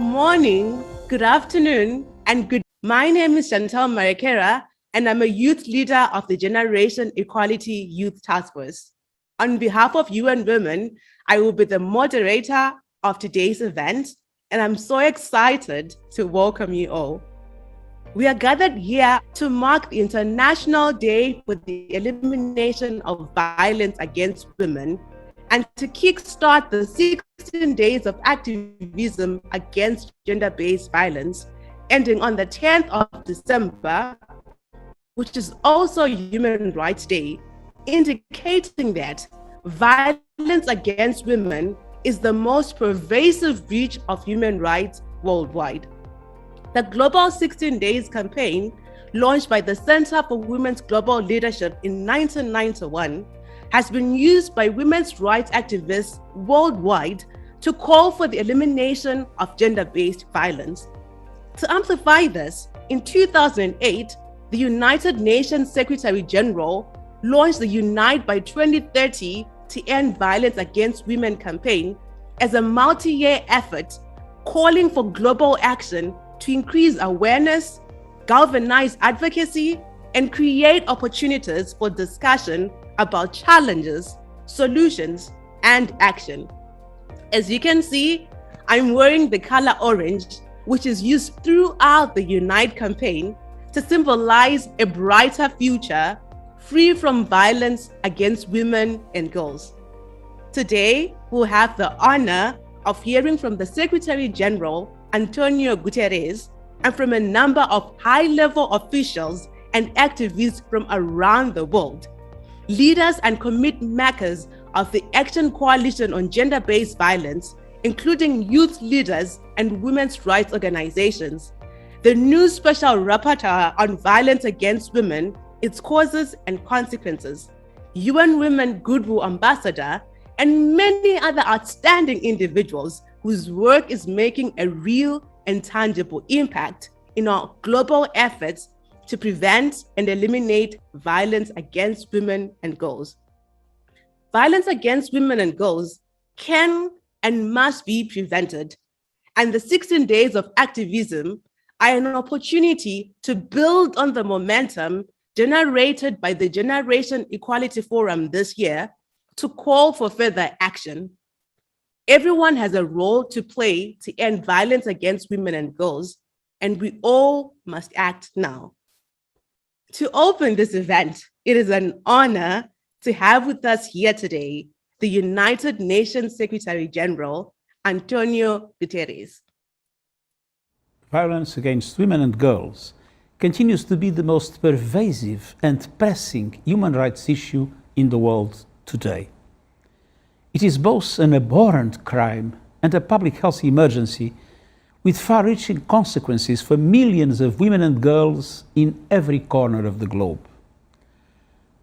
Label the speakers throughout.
Speaker 1: morning, good afternoon, and good. My name is Chantal Marekera, and I'm a youth leader of the Generation Equality Youth Task Force. On behalf of UN Women, I will be the moderator of today's event, and I'm so excited to welcome you all. We are gathered here to mark the International Day for the Elimination of Violence Against Women and to kickstart the 16 days of activism against gender-based violence, ending on the 10th of December, which is also Human Rights Day, indicating that violence against women is the most pervasive breach of human rights worldwide. The Global 16 Days campaign, launched by the Center for Women's Global Leadership in 1991, has been used by women's rights activists worldwide to call for the elimination of gender-based violence. To amplify this, in 2008, the United Nations Secretary General launched the Unite by 2030 to End Violence Against Women campaign as a multi-year effort calling for global action to increase awareness, galvanize advocacy, and create opportunities for discussion about challenges, solutions, and action. As you can see, I'm wearing the color orange, which is used throughout the Unite campaign to symbolize a brighter future free from violence against women and girls. Today, we'll have the honor of hearing from the Secretary General, Antonio Guterres, and from a number of high-level officials and activists from around the world, leaders and commitment makers of the Action Coalition on Gender-Based Violence, including youth leaders and women's rights organizations, the new Special Rapporteur on Violence Against Women, its causes and consequences, UN Women Goodwill Ambassador, and many other outstanding individuals whose work is making a real and tangible impact in our global efforts to prevent and eliminate violence against women and girls. Violence against women and girls can and must be prevented, and the 16 days of activism are an opportunity to build on the momentum generated by the Generation Equality Forum this year to call for further action. Everyone has a role to play to end violence against women and girls, and we all must act now. To open this event, it is an honor to have with us here today the United Nations Secretary General, Antonio Guterres.
Speaker 2: Violence against women and girls continues to be the most pervasive and pressing human rights issue in the world today. It is both an abhorrent crime and a public health emergency with far-reaching consequences for millions of women and girls in every corner of the globe.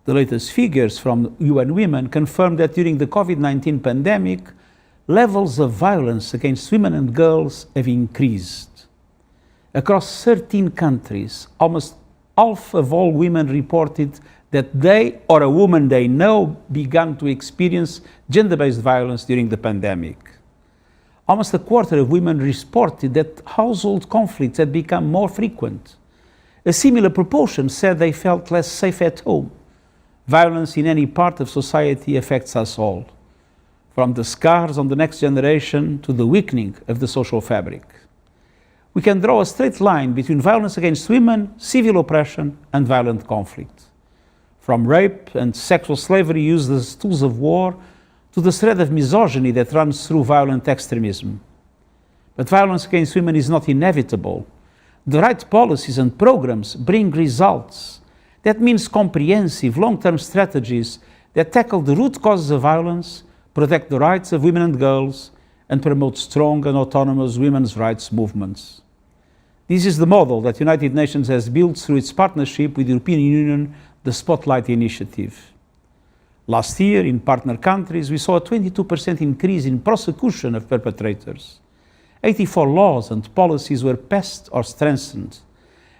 Speaker 2: The latest figures from UN Women confirm that during the COVID-19 pandemic, levels of violence against women and girls have increased. Across 13 countries, almost half of all women reported that they or a woman they know began to experience gender-based violence during the pandemic. Almost a quarter of women reported that household conflicts had become more frequent. A similar proportion said they felt less safe at home. Violence in any part of society affects us all, from the scars on the next generation to the weakening of the social fabric. We can draw a straight line between violence against women, civil oppression, and violent conflict. From rape and sexual slavery used as tools of war to the thread of misogyny that runs through violent extremism. But violence against women is not inevitable. The right policies and programs bring results. That means comprehensive, long-term strategies that tackle the root causes of violence, protect the rights of women and girls, and promote strong and autonomous women's rights movements. This is the model that the United Nations has built through its partnership with the European Union, the Spotlight Initiative. Last year, in partner countries, we saw a 22% increase in prosecution of perpetrators. 84 laws and policies were passed or strengthened,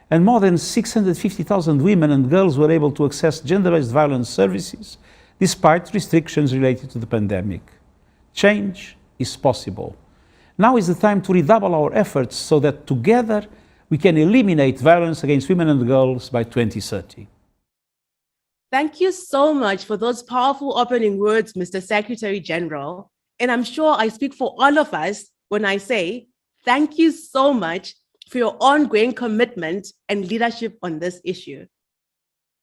Speaker 2: and more than 650,000 women and girls were able to access gender-based violence services despite restrictions related to the pandemic. Change is possible. Now is the time to redouble our efforts so that together we can eliminate violence against women and girls by 2030.
Speaker 1: Thank you so much for those powerful opening words, Mr. Secretary General. And I'm sure I speak for all of us when I say thank you so much for your ongoing commitment and leadership on this issue.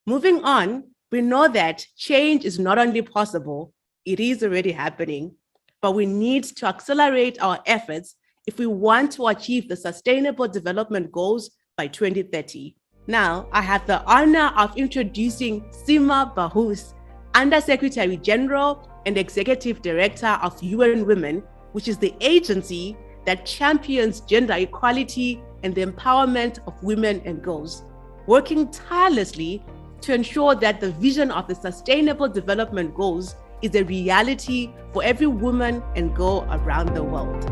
Speaker 1: Moving on, we know that change is not only possible, it is already happening, but we need to accelerate our efforts if we want to achieve the Sustainable Development Goals by 2030. Now, I have the honor of introducing Sima Bahous, Undersecretary General and Executive Director of UN Women, which is the agency that champions gender equality and the empowerment of women and girls, working tirelessly to ensure that the vision of the Sustainable Development Goals is a reality for every woman and girl around the world.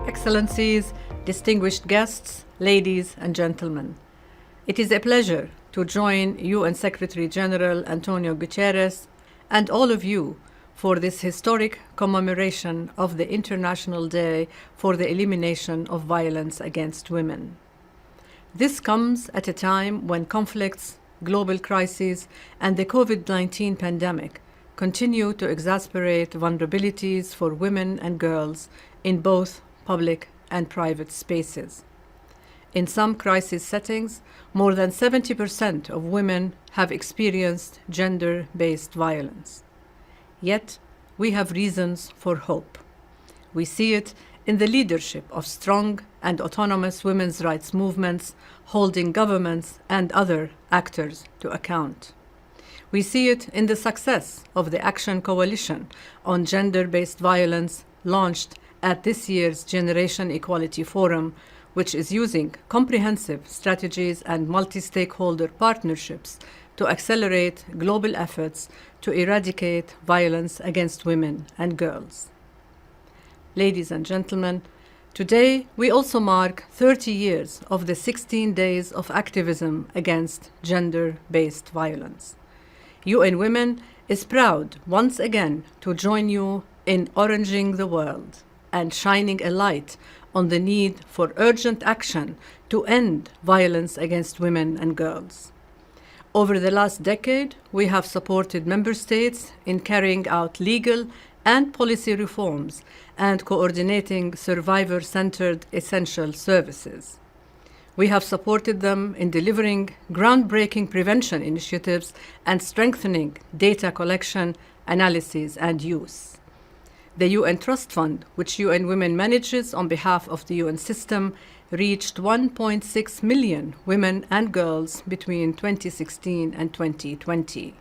Speaker 3: Excellencies, distinguished guests, ladies and gentlemen, it is a pleasure to join UN Secretary General Antonio Guterres and all of you for this historic commemoration of the International Day for the Elimination of Violence against Women. This comes at a time when conflicts, global crises, and the COVID-19 pandemic continue to exacerbate vulnerabilities for women and girls in both public and private spaces. In some crisis settings, more than 70% of women have experienced gender-based violence. Yet, we have reasons for hope. We see it in the leadership of strong and autonomous women's rights movements holding governments and other actors to account. We see it in the success of the Action Coalition on Gender-Based Violence launched at this year's Generation Equality Forum, which is using comprehensive strategies and multi-stakeholder partnerships to accelerate global efforts to eradicate violence against women and girls. Ladies and gentlemen, today we also mark 30 years of the 16 days of activism against gender-based violence. UN Women is proud once again to join you in oranging the world and shining a light on the need for urgent action to end violence against women and girls. Over the last decade, we have supported member states in carrying out legal and policy reforms and coordinating survivor-centered essential services. We have supported them in delivering groundbreaking prevention initiatives and strengthening data collection, analysis, and use. The UN Trust Fund, which UN Women manages on behalf of the UN system, reached 1.6 million women and girls between 2016 and 2020.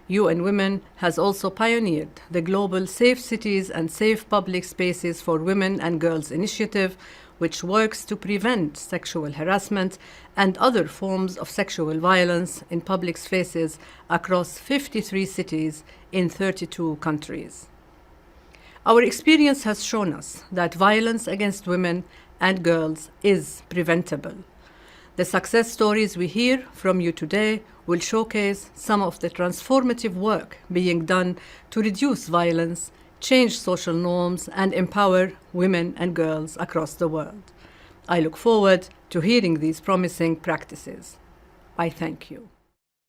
Speaker 3: UN Women has also pioneered the global Safe Cities and Safe Public Spaces for Women and Girls initiative, which works to prevent sexual harassment and other forms of sexual violence in public spaces across 53 cities in 32 countries. Our experience has shown us that violence against women and girls is preventable. The success stories we hear from you today will showcase some of the transformative work being done to reduce violence, change social norms, and empower women and girls across the world. I look forward to hearing these promising practices. I thank you.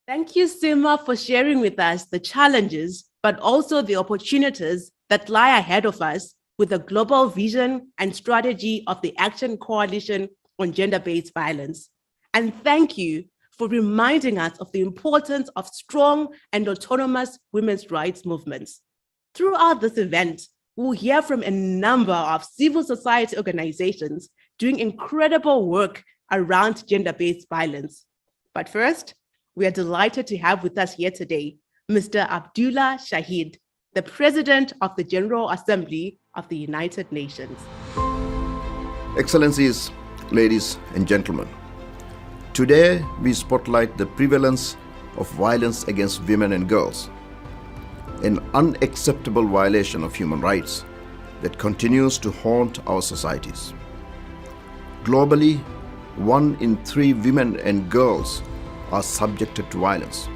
Speaker 1: Thank you, Sima, for sharing with us the challenges, but also the opportunities that lie ahead of us with the global vision and strategy of the Action Coalition on Gender-Based Violence. And thank you for reminding us of the importance of strong and autonomous women's rights movements. Throughout this event, we'll hear from a number of civil society organizations doing incredible work around gender-based violence. But first, we are delighted to have with us here today, Mr. Abdullah Shahid, the President of the General Assembly of the United Nations.
Speaker 4: Excellencies, ladies and gentlemen, today we spotlight the prevalence of violence against women and girls, an unacceptable violation of human rights that continues to haunt our societies. Globally, 1 in 3 women and girls are subjected to violence.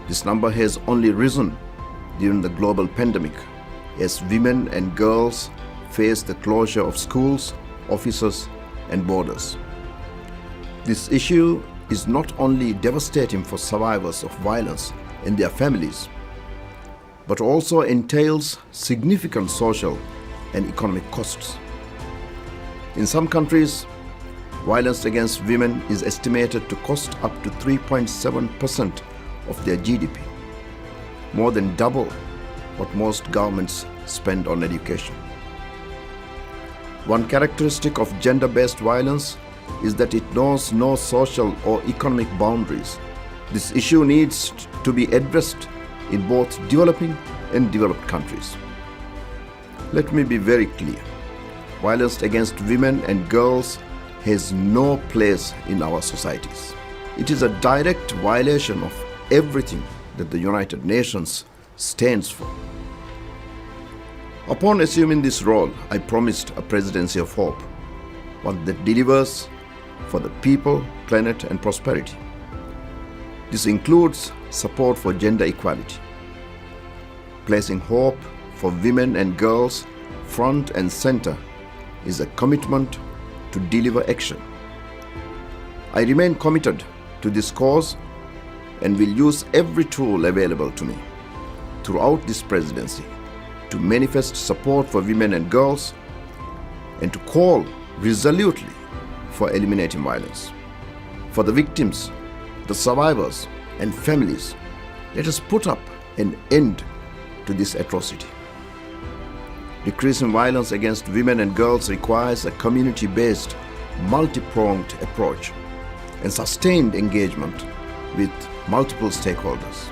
Speaker 4: This number has only risen during the global pandemic as women and girls face the closure of schools, offices, and borders. This issue is not only devastating for survivors of violence and their families, but also entails significant social and economic costs. In some countries, violence against women is estimated to cost up to 3.7% of their GDP, more than double what most governments spend on education. One characteristic of gender-based violence is that it knows no social or economic boundaries. This issue needs to be addressed in both developing and developed countries. Let me be very clear. Violence against women and girls has no place in our societies. It is a direct violation of everything that the United Nations stands for. Upon assuming this role, I promised a presidency of hope, one that delivers for the people, planet, and prosperity. This includes support for gender equality, placing hope for women and girls front and center is a commitment to deliver action. I remain committed to this cause and will use every tool available to me throughout this presidency to manifest support for women and girls and to call resolutely for eliminating violence. For the victims, the survivors, and families, let us put up an end to this atrocity. Decreasing violence against women and girls requires a community-based, multi-pronged approach and sustained engagement with multiple stakeholders.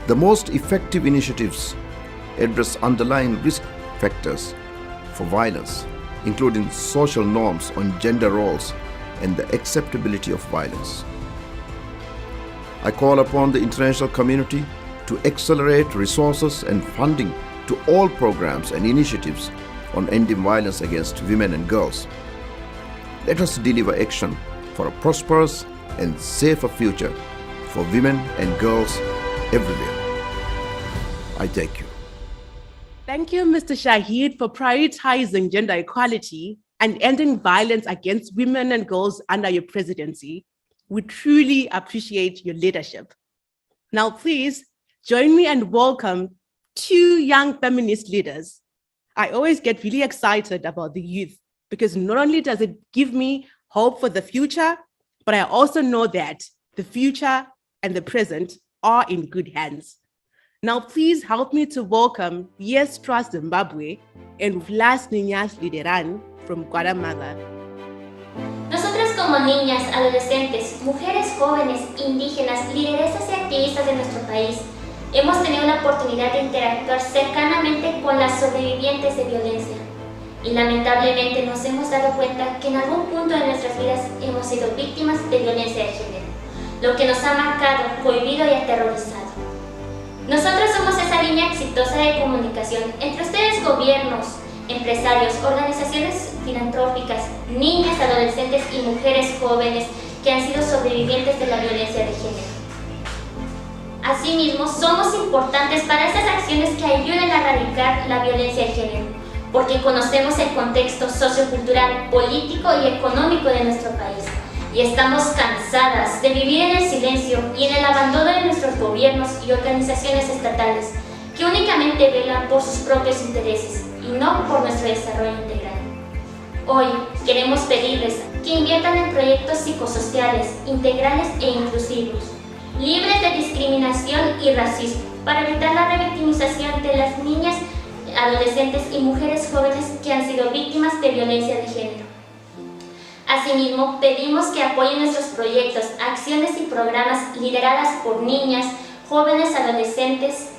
Speaker 4: The most effective initiatives address underlying risk factors for violence, including social norms on gender roles and the acceptability of violence. I call upon the international community to accelerate resources and funding to all programs and initiatives on ending violence against women and girls. Let us deliver action for a prosperous and safer future for women and girls everywhere. I thank you.
Speaker 1: Thank you, Mr. Shahid, for prioritizing gender equality and ending violence against women and girls under your presidency. We truly appreciate your leadership. Now, please join me and welcome two young feminist leaders. I always get really excited about the youth because not only does it give me hope for the future, but I also know that the future and the present are in good hands. Now, please help me to welcome Yes Trust Zimbabwe and Vlas Niñas Lideran from Guatemala.
Speaker 5: Nosotras como niñas, adolescentes, mujeres jóvenes, indígenas, lideresas y activistas de nuestro país, hemos tenido la oportunidad de interactuar cercanamente con las sobrevivientes de violencia. Y lamentablemente nos hemos dado cuenta que en algún punto de nuestras vidas hemos sido víctimas de violencia de género, lo que nos ha marcado, cohibido y aterrorizado. Nosotros somos esa línea exitosa de comunicación entre ustedes, gobiernos, empresarios, organizaciones filantrópicas, niñas, adolescentes y mujeres jóvenes que han sido sobrevivientes de la violencia de género. Asimismo, somos importantes para esas acciones que ayuden a erradicar la violencia de género, porque conocemos el contexto sociocultural, político y económico de nuestro país. Y estamos cansadas de vivir en el silencio y en el abandono de nuestros gobiernos y organizaciones estatales que únicamente velan por sus propios intereses y no por nuestro desarrollo integral. Hoy queremos pedirles que inviertan en proyectos psicosociales, integrales e inclusivos, libres de discriminación y racismo, para evitar la revictimización de las niñas, adolescentes y mujeres jóvenes que han sido víctimas de violencia de género. Asimismo, pedimos que apoyen nuestros proyectos, acciones y programas lideradas por niñas, jóvenes, adolescentes,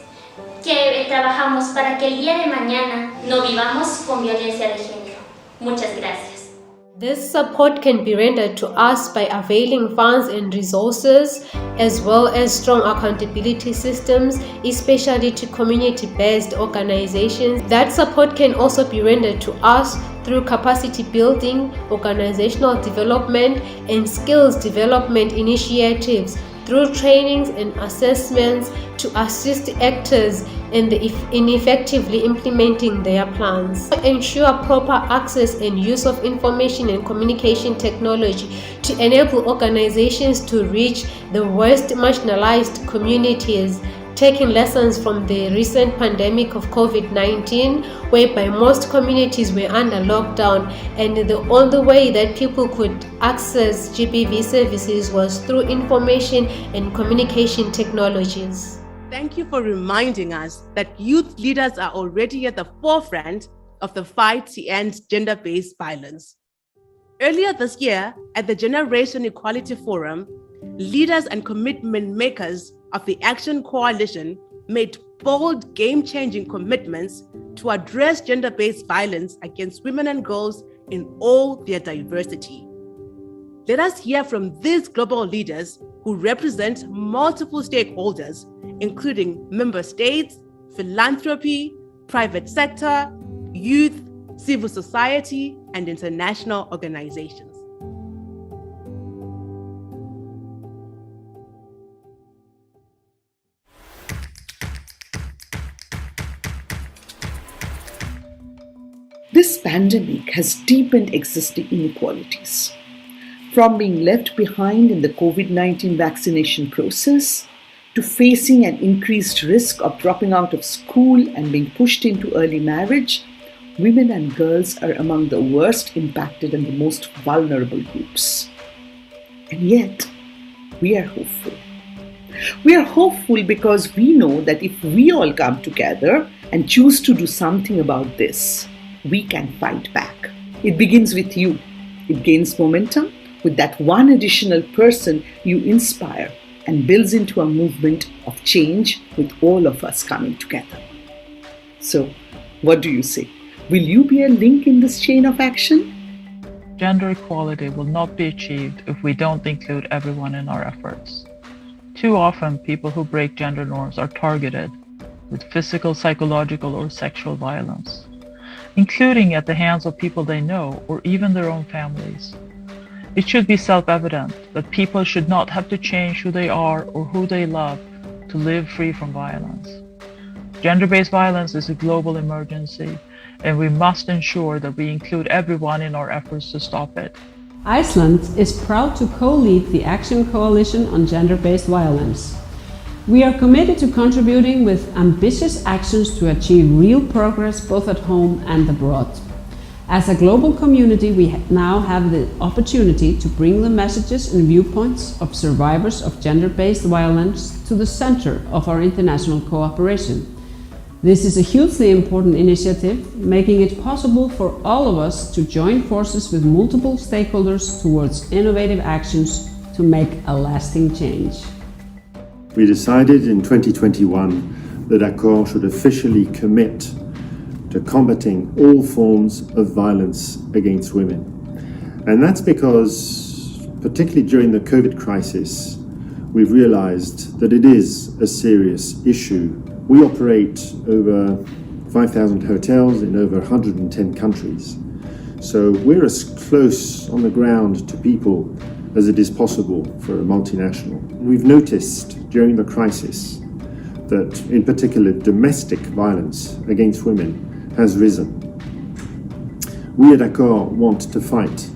Speaker 5: que trabajamos para que el día de mañana no vivamos con violencia de género. Muchas gracias.
Speaker 6: This support can be rendered to us by availing funds and resources, as well as strong accountability systems, especially to community-based organizations. That support can also be rendered to us through capacity building, organizational development, and skills development initiatives through trainings and assessments to assist actors in effectively implementing their plans. Ensure proper access and use of information and communication technology to enable organizations to reach the worst marginalized communities, taking lessons from the recent pandemic of COVID-19, whereby most communities were under lockdown, and the only way that people could access GBV services was through information and communication technologies.
Speaker 1: Thank you for reminding us that youth leaders are already at the forefront of the fight to end gender-based violence. Earlier this year, at the Generation Equality Forum, leaders and commitment makers of the Action Coalition made bold, game-changing commitments to address gender-based violence against women and girls in all their diversity. Let us hear from these global leaders who represent multiple stakeholders, including member states, philanthropy, private sector, youth, civil society, and international organizations.
Speaker 7: This pandemic has deepened existing inequalities. From being left behind in the COVID-19 vaccination process, to facing an increased risk of dropping out of school and being pushed into early marriage, women and girls are among the worst impacted and the most vulnerable groups. And yet, we are hopeful. We are hopeful because we know that if we all come together and choose to do something about this, we can fight back. It begins with you. It gains momentum with that one additional person you inspire and builds into a movement of change with all of us coming together. So, what do you say? Will you be a link in this chain of action?
Speaker 8: Gender equality will not be achieved if we don't include everyone in our efforts. Too often, people who break gender norms are targeted with physical, psychological, or sexual violence, including at the hands of people they know or even their own families. It should be self-evident that people should not have to change who they are or who they love to live free from violence. Gender-based violence is a global emergency, and we must ensure that we include everyone in our efforts to stop it.
Speaker 9: Iceland is proud to co-lead the Action Coalition on Gender-Based Violence. We are committed to contributing with ambitious actions to achieve real progress both at home and abroad. As a global community, we now have the opportunity to bring the messages and viewpoints of survivors of gender-based violence to the center of our international cooperation. This is a hugely important initiative, making it possible for all of us to join forces with multiple stakeholders towards innovative actions to make a lasting change.
Speaker 10: We decided in 2021 that Accor should officially commit to combating all forms of violence against women. And that's because, particularly during the COVID crisis, we've realized that it is a serious issue. We operate over 5,000 hotels in over 110 countries. So we're as close on the ground to people as it is possible for a multinational. We've noticed during the crisis that, in particular, domestic violence against women has risen. We at Accor want to fight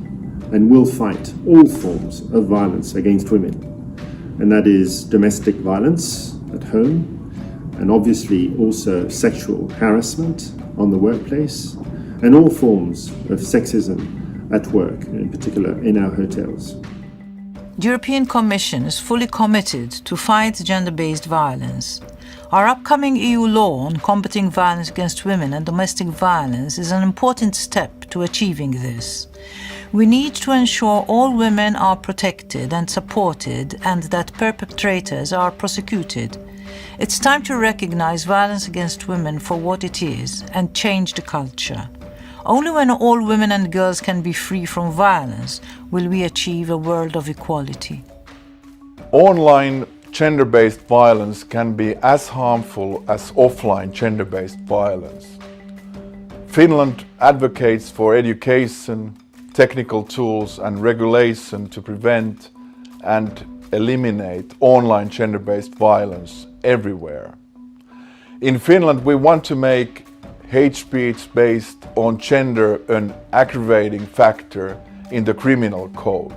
Speaker 10: and will fight all forms of violence against women. And that is domestic violence at home, and obviously also sexual harassment on the workplace, and all forms of sexism at work, in particular in our hotels.
Speaker 11: The European Commission is fully committed to fight gender-based violence. Our upcoming EU law on combating violence against women and domestic violence is an important step to achieving this. We need to ensure all women are protected and supported and that perpetrators are prosecuted. It's time to recognize violence against women for what it is and change the culture. Only when all women and girls can be free from violence will we achieve a world of equality.
Speaker 12: Online gender-based violence can be as harmful as offline gender-based violence. Finland advocates for education, technical tools and regulation to prevent and eliminate online gender-based violence everywhere. In Finland, we want to make hate speech based on gender an aggravating factor in the criminal code.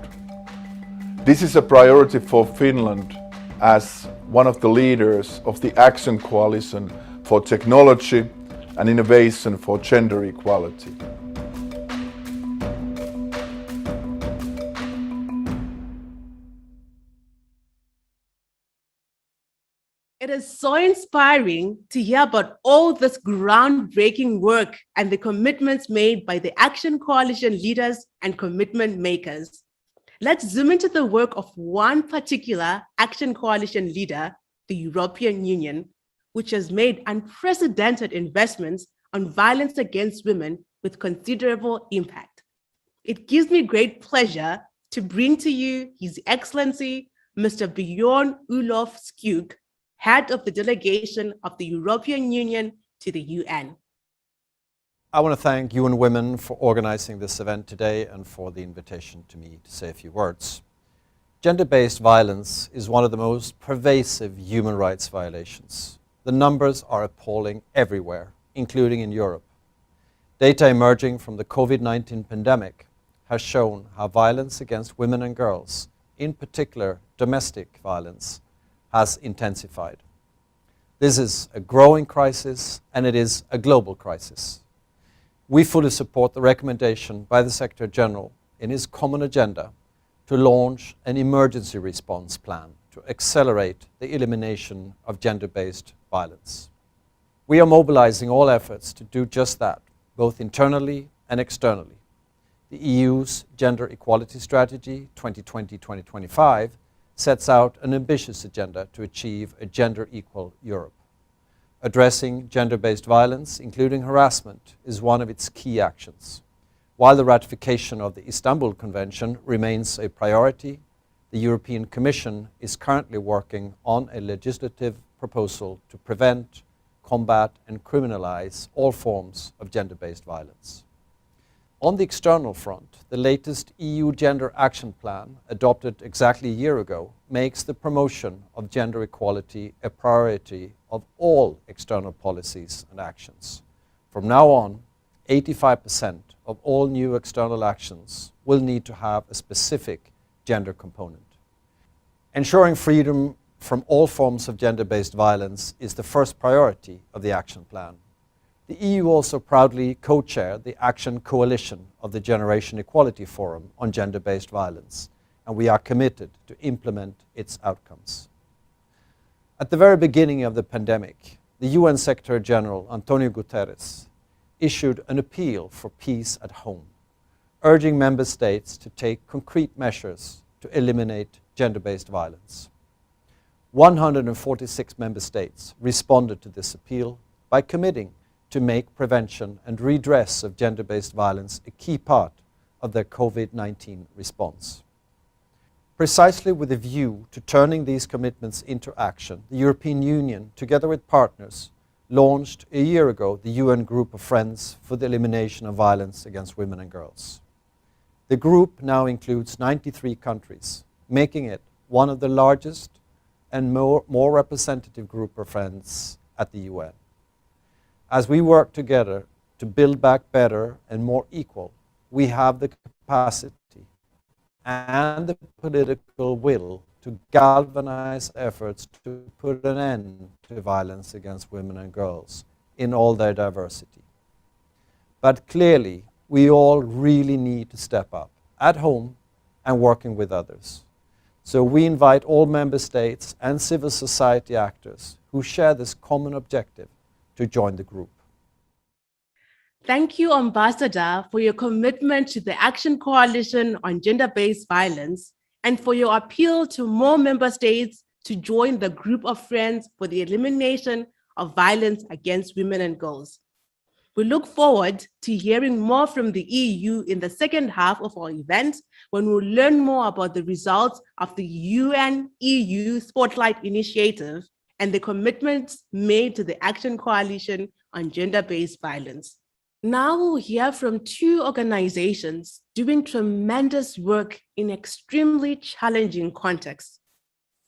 Speaker 12: This is a priority for Finland as one of the leaders of the Action Coalition for Technology and Innovation for Gender Equality.
Speaker 1: It is so inspiring to hear about all this groundbreaking work and the commitments made by the Action Coalition leaders and commitment makers. Let's zoom into the work of one particular Action Coalition leader, the European Union, which has made unprecedented investments on violence against women with considerable impact. It gives me great pleasure to bring to you His Excellency, Mr. Bjorn Olof Skog, head of the delegation of the European Union to the UN.
Speaker 13: I want to thank UN Women for organizing this event today and for the invitation to me to say a few words. Gender-based violence is one of the most pervasive human rights violations. The numbers are appalling everywhere, including in Europe. Data emerging from the COVID-19 pandemic has shown how violence against women and girls, in particular domestic violence, has intensified. This is a growing crisis and it is a global crisis. We fully support the recommendation by the Secretary General in his common agenda to launch an emergency response plan to accelerate the elimination of gender-based violence. We are mobilizing all efforts to do just that, both internally and externally. The EU's Gender Equality Strategy 2020-2025 sets out an ambitious agenda to achieve a gender-equal Europe. Addressing gender-based violence, including harassment, is one of its key actions. While the ratification of the Istanbul Convention remains a priority, the European Commission is currently working on a legislative proposal to prevent, combat, and criminalize all forms of gender-based violence. On the external front, the latest EU Gender Action Plan, adopted exactly a year ago, makes the promotion of gender equality a priority of all external policies and actions. From now on, 85% of all new external actions will need to have a specific gender component. Ensuring freedom from all forms of gender-based violence is the first priority of the action plan. The EU also proudly co-chaired the Action Coalition of the Generation Equality Forum on Gender-Based Violence, and we are committed to implement its outcomes. At the very beginning of the pandemic, the UN Secretary General, Antonio Guterres, issued an appeal for peace at home, urging member states to take concrete measures to eliminate gender-based violence. 146 member states responded to this appeal by committing to make prevention and redress of gender-based violence a key part of their COVID-19 response. Precisely with a view to turning these commitments into action, the European Union, together with partners, launched a year ago the UN Group of Friends for the Elimination of Violence against Women and Girls. The group now includes 93 countries, making it one of the largest and more representative group of friends at the UN. As we work together to build back better and more equal, we have the capacity and the political will to galvanize efforts to put an end to violence against women and girls in all their diversity. But clearly, we all really need to step up at home and working with others. So we invite all member states and civil society actors who share this common objective to join the group.
Speaker 1: Thank you, Ambassador, for your commitment to the Action Coalition on Gender-Based Violence and for your appeal to more member states to join the Group of Friends for the Elimination of Violence against Women and Girls. We look forward to hearing more from the EU in the second half of our event, when we'll learn more about the results of the UN-EU Spotlight Initiative and the commitments made to the Action Coalition on Gender-Based Violence. Now we'll hear from two organizations doing tremendous work in extremely challenging contexts.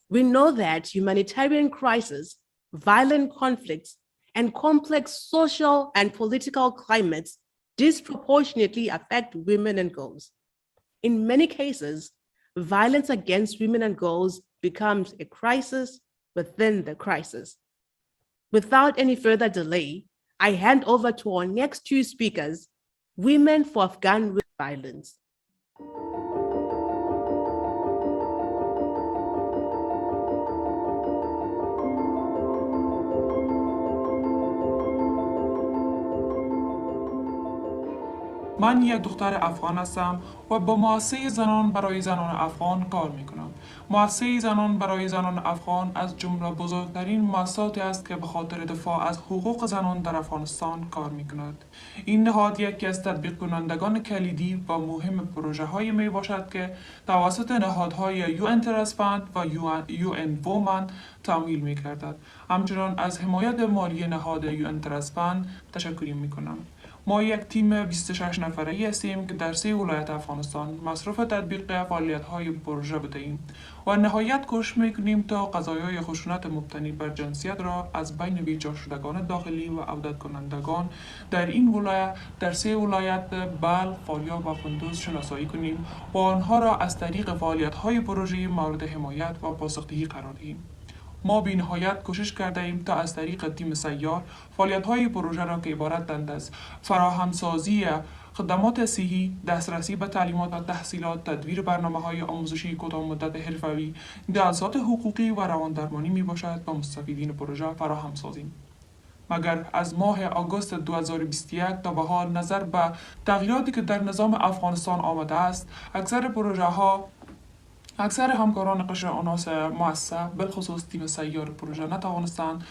Speaker 1: We know that humanitarian crises, violent conflicts, and complex social and political climates disproportionately affect women and girls. In many cases, violence against women and girls becomes a crisis within the crisis. Without any further delay, I hand over to our next two speakers, Women for Afghan Violence.
Speaker 14: من یک دختر افغان هستم و با مؤسسه زنان برای زنان افغان کار میکنم. مؤسسه زنان برای زنان افغان از جمله بزرگترین مؤسساتی است که به خاطر دفاع از حقوق زنان در افغانستان کار میکند. این نهاد یکی از تطبیق کنندگان کلیدی و مهم پروژه های می باشد که توسط نهادهای یون ترانسپارنت و یون وومن تمویل میکردد. همچنان از حمایت مالی نهاد یون ترانسپارنت تشکر میکنم. ما یک تیم 26 نفره‌ای هستیم که در 3 ولایت افغانستان مصروف تطبیق فعالیت‌های پروژه بودیم و نهایت کوشش می‌کنیم تا قضایای خشونت مبتنی بر جنسیت را از بین بیجا شدگان داخلی و عودت کنندگان در این ولایت در 3 ولایت بلخ، فاریاب و کندوز شناسایی کنیم و آنها را از طریق فعالیت‌های پروژه مورد حمایت و پاسخدهی قرار دهیم. ما بی نهایت کوشش کرده ایم تا از طریق تیم سیار فعالیت‌های پروژه را که عبارتند از فراهمسازی خدمات صحی، دسترسی به تعلیمات و تحصیلات، تدویر برنامه‌های آموزشی کوتاه مدت حرفه‌ای، جلسات حقوقی و رواندرمانی میباشد و مستفیدین پروژه فراهم سازیم. مگر از ماه آگوست 2021 تا به حال نظر به تغییراتی که در نظام افغانستان آمده است، اکثر همکاران قشر عناص مؤسسه بالخصوص تیم سیار پروژه نتوانستند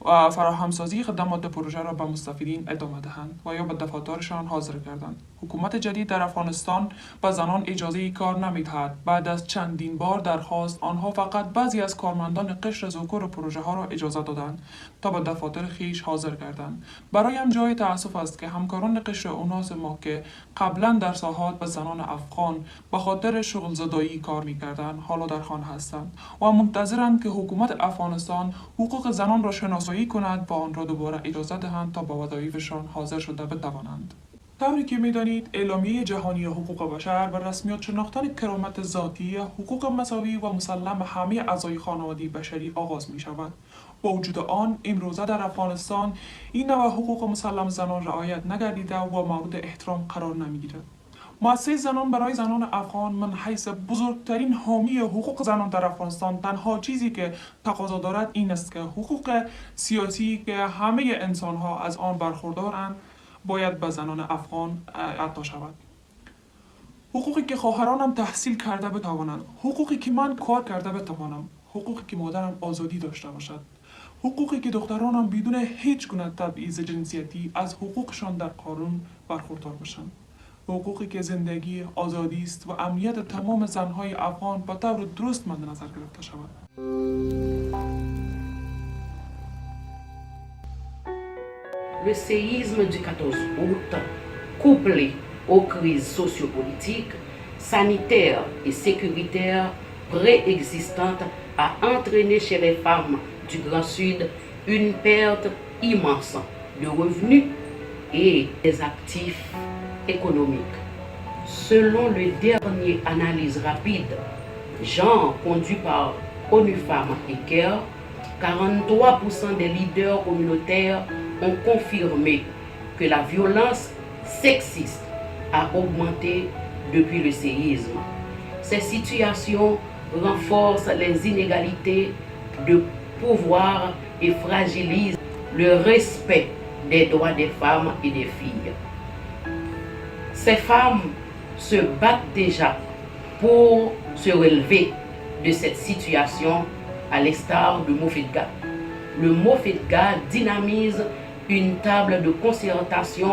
Speaker 14: فراهمسازی خدمات پروژه را به مستفیدین ادامه دهند و یا به دفاترشان حاضر کردند. حکومت جدید در افغانستان به زنان اجازه کار نمی‌دهد. بعد از چندین بار درخواست، آنها فقط بعضی از کارمندان قشر ذکور پروژه ها را اجازه دادند تا به دفاتر خیش حاضر گردند. برایم جای تأسف است که همکاران قشر عناص ما که قبلا در ساحات به زنان افغان به خاطر شغل زدایی کار می‌کردند، حالا در خانه هستند و منتظرند که حکومت افغانستان حقوق زنان را شناسایی کند و آن را دوباره اجازه دهند تا به وظایفشان حاضر شده بتوانند. طوری که می‌دانید، اعلامیه جهانی حقوق بشر و رسمیت شناختن کرامت ذاتی، حقوق مساوی و مسلم همه اعضای خانواده بشری آغاز می‌شود. با وجود آن، امروزه در افغانستان این نوع حقوق مسلم زنان رعایت نگردیده و مورد احترام قرار نمی‌گیرد. مؤسسه زنان برای زنان افغان من حیث بزرگترین حامی حقوق زنان در افغانستان تنها چیزی که تقاضا دارد این است که حقوق سیاسی که همه انسان‌ها از آن برخوردارند باید به زنان افغان عطا شود. حقوقی که خواهرانم تحصیل کرده بتوانند، حقوقی که من کار کرده بتوانم، حقوقی که مادرم آزادی داشته باشد، حقوقی که دخترانم بدون هیچ گونه تبعیض جنسیتی از حقوقشان در قانون برخوردار باشند. حقوقی که زندگی، آزادی است و امنیت تمام زنهای افغان به طور درست مد نظر گرفته شود.
Speaker 15: Le séisme du 14 août, couplé aux crises sociopolitiques, sanitaires et sécuritaires préexistantes, a entraîné chez les femmes du Grand Sud une perte immense de revenus et des actifs économiques. Selon le dernier analyse rapide, genre conduit par ONU Femmes et CARE, 43% des leaders communautaires ont confirmé que la violence sexiste a augmenté depuis le séisme. Ces situations renforcent les inégalités de pouvoir et fragilisent le respect des droits des femmes et des filles. Ces femmes se battent déjà pour se relever de cette situation à l'instar de Mofetga. Le Mofetga dynamise une table de concertation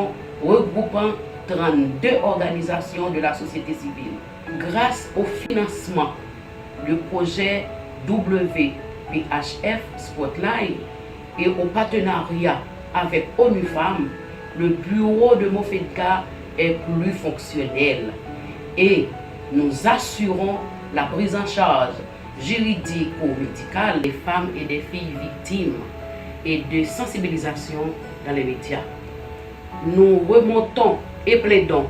Speaker 15: regroupant 32 organisations de la société civile. Grâce au financement du projet WPHF Spotlight et au partenariat avec ONU Femmes, le bureau de Mofetga est plus fonctionnel et nous assurons la prise en charge juridico-médical des femmes et des filles victimes et de sensibilisation dans les médias. Nous remontons et plaidons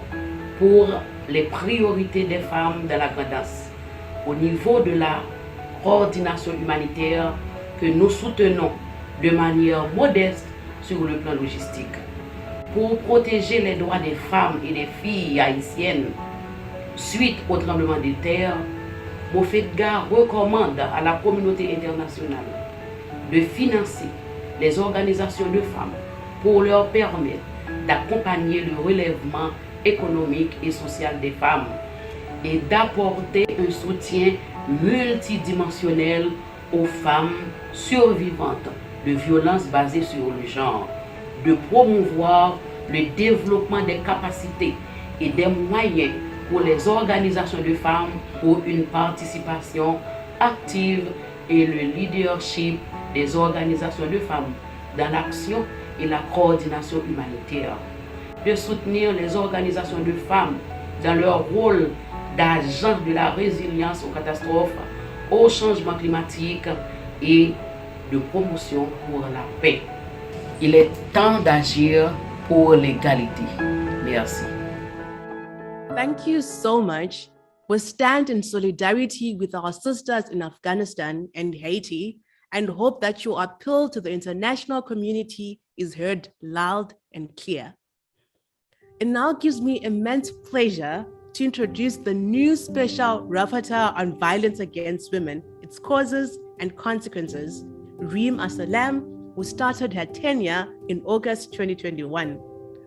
Speaker 15: pour les priorités des femmes dans la grandance au niveau de la coordination humanitaire que nous soutenons de manière modeste sur le plan logistique. Pour protéger les droits des femmes et des filles haïtiennes suite au tremblement de terre, Mofetga recommande à la communauté internationale de financer les organisations de femmes pour leur permettre d'accompagner le relèvement économique et social des femmes et d'apporter un soutien multidimensionnel aux femmes survivantes de violences basées sur le genre, de promouvoir le développement des capacités et des moyens pour les organisations de femmes pour une participation active et le leadership des organisations de femmes dans l'action et la coordination humanitaire, de soutenir les organisations de femmes dans leur rôle d'agents de la résilience aux catastrophes, au changement climatique et de promotion pour la paix. Il est temps d'agir pour l'égalité. Merci.
Speaker 1: Thank you so much. We stand in solidarity with our sisters in Afghanistan and Haiti and hope that your appeal to the international community is heard loud and clear. It now gives me immense pleasure to introduce the new special rapporteur on violence against women, its causes and consequences, Reem Asalam, who started her tenure in August 2021.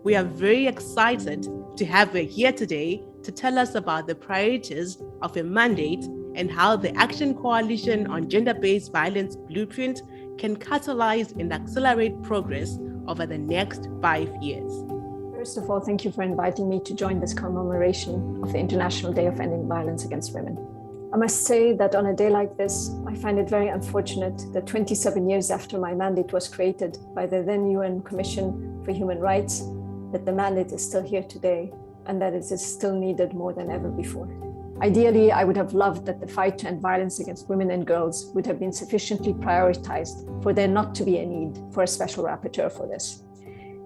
Speaker 1: We are very excited to have her here today to tell us about the priorities of her mandate and how the Action Coalition on Gender-Based Violence Blueprint can catalyze and accelerate progress over the next 5 years.
Speaker 16: First of all, thank you for inviting me to join this commemoration of the International Day of Ending Violence Against Women. I must say that on a day like this, I find it very unfortunate that 27 years after my mandate was created by the then UN Commission for Human Rights, that the mandate is still here today and that it is still needed more than ever before. Ideally, I would have loved that the fight to end violence against women and girls would have been sufficiently prioritized for there not to be a need for a special rapporteur for this.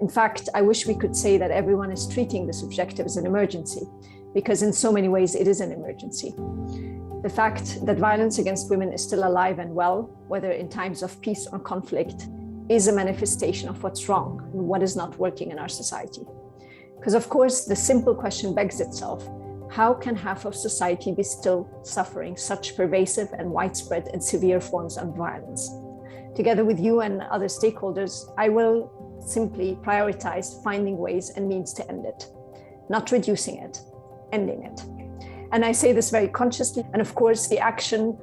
Speaker 16: In fact, I wish we could say that everyone is treating this objective as an emergency, because in so many ways it is an emergency. The fact that violence against women is still alive and well, whether in times of peace or conflict, is a manifestation of what's wrong and what is not working in our society. Because of course, the simple question begs itself, how can half of society be still suffering such pervasive and widespread and severe forms of violence? Together with you and other stakeholders, I will simply prioritize finding ways and means to end it, not reducing it, ending it. And I say this very consciously. And of course, the Action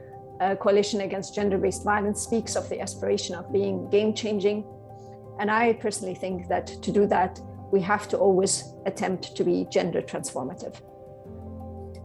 Speaker 16: Coalition Against Gender-Based Violence speaks of the aspiration of being game-changing. And I personally think that to do that, we have to always attempt to be gender transformative.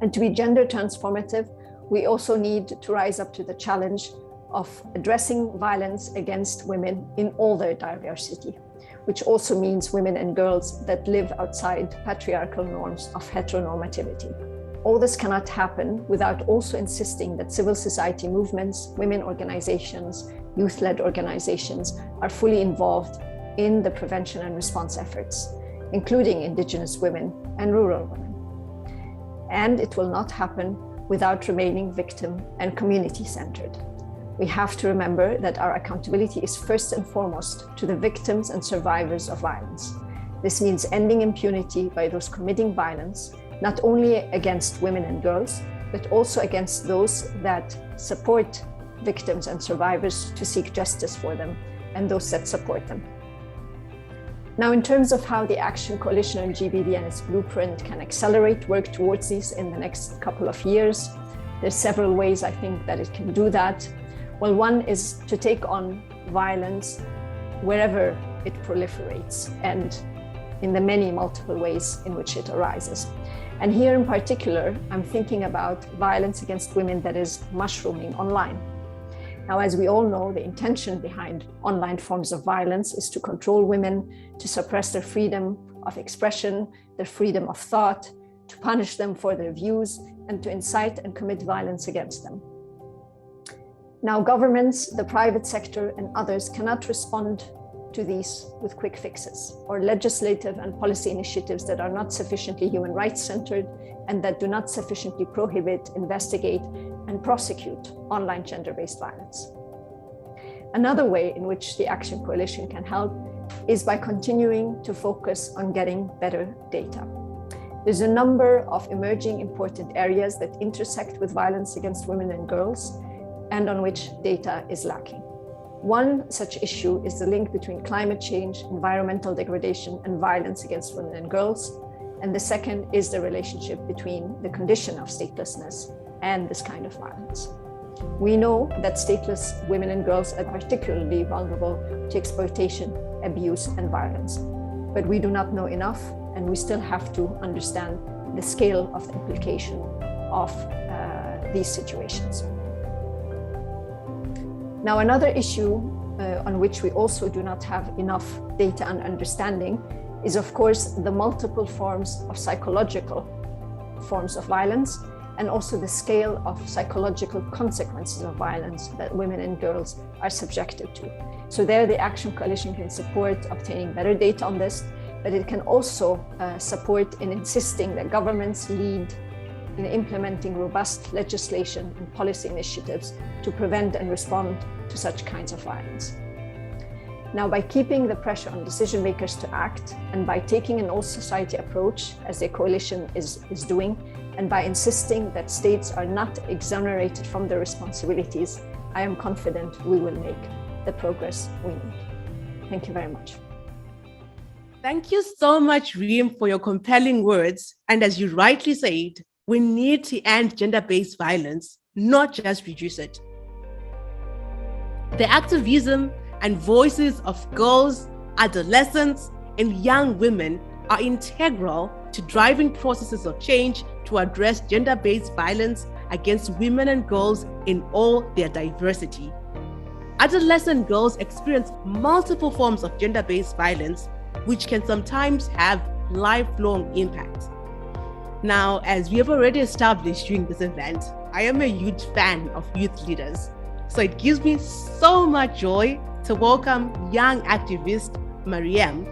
Speaker 16: And to be gender transformative, we also need to rise up to the challenge of addressing violence against women in all their diversity, which also means women and girls that live outside patriarchal norms of heteronormativity. All this cannot happen without also insisting that civil society movements, women organizations, youth-led organizations are fully involved in the prevention and response efforts, including Indigenous women and rural women. And it will not happen without remaining victim and community-centered. We have to remember that our accountability is first and foremost to the victims and survivors of violence. This means ending impunity by those committing violence, not only against women and girls, but also against those that support victims and survivors to seek justice for them and those that support them. Now, in terms of how the Action Coalition on GBV and its blueprint can accelerate work towards these in the next couple of years, there's several ways I think that it can do that. Well, one is to take on violence wherever it proliferates and in the many multiple ways in which it arises. And here in particular, I'm thinking about violence against women that is mushrooming online. Now, as we all know, the intention behind online forms of violence is to control women, to suppress their freedom of expression, their freedom of thought, to punish them for their views, and to incite and commit violence against them. Now, governments, the private sector, and others cannot respond to these with quick fixes or legislative and policy initiatives that are not sufficiently human rights centered and that do not sufficiently prohibit, investigate, and prosecute online gender-based violence. Another way in which the Action Coalition can help is by continuing to focus on getting better data. There's a number of emerging important areas that intersect with violence against women and girls and on which data is lacking. One such issue is the link between climate change, environmental degradation, and violence against women and girls. And the second is the relationship between the condition of statelessness and this kind of violence. We know that stateless women and girls are particularly vulnerable to exploitation, abuse, and violence. But we do not know enough, and we still have to understand the scale of the implication of these situations. Now, another issue on which we also do not have enough data and understanding is, of course, the multiple forms of psychological forms of violence, and also the scale of psychological consequences of violence that women and girls are subjected to. So there, the Action Coalition can support obtaining better data on this, but it can also support in insisting that governments lead in implementing robust legislation and policy initiatives to prevent and respond to such kinds of violence. Now, by keeping the pressure on decision makers to act, and by taking an all-society approach, as the coalition is doing, and by insisting that states are not exonerated from their responsibilities, I am confident we will make the progress we need. Thank you very much.
Speaker 1: Thank you so much, Reem, for your compelling words. And as you rightly said, we need to end gender-based violence, not just reduce it. The activism and voices of girls, adolescents, and young women are integral to driving processes of change to address gender-based violence against women and girls in all their diversity. Adolescent girls experience multiple forms of gender-based violence, which can sometimes have lifelong impacts. Now, as we have already established during this event, I am a huge fan of youth leaders. So it gives me so much joy to welcome young activist Mariam.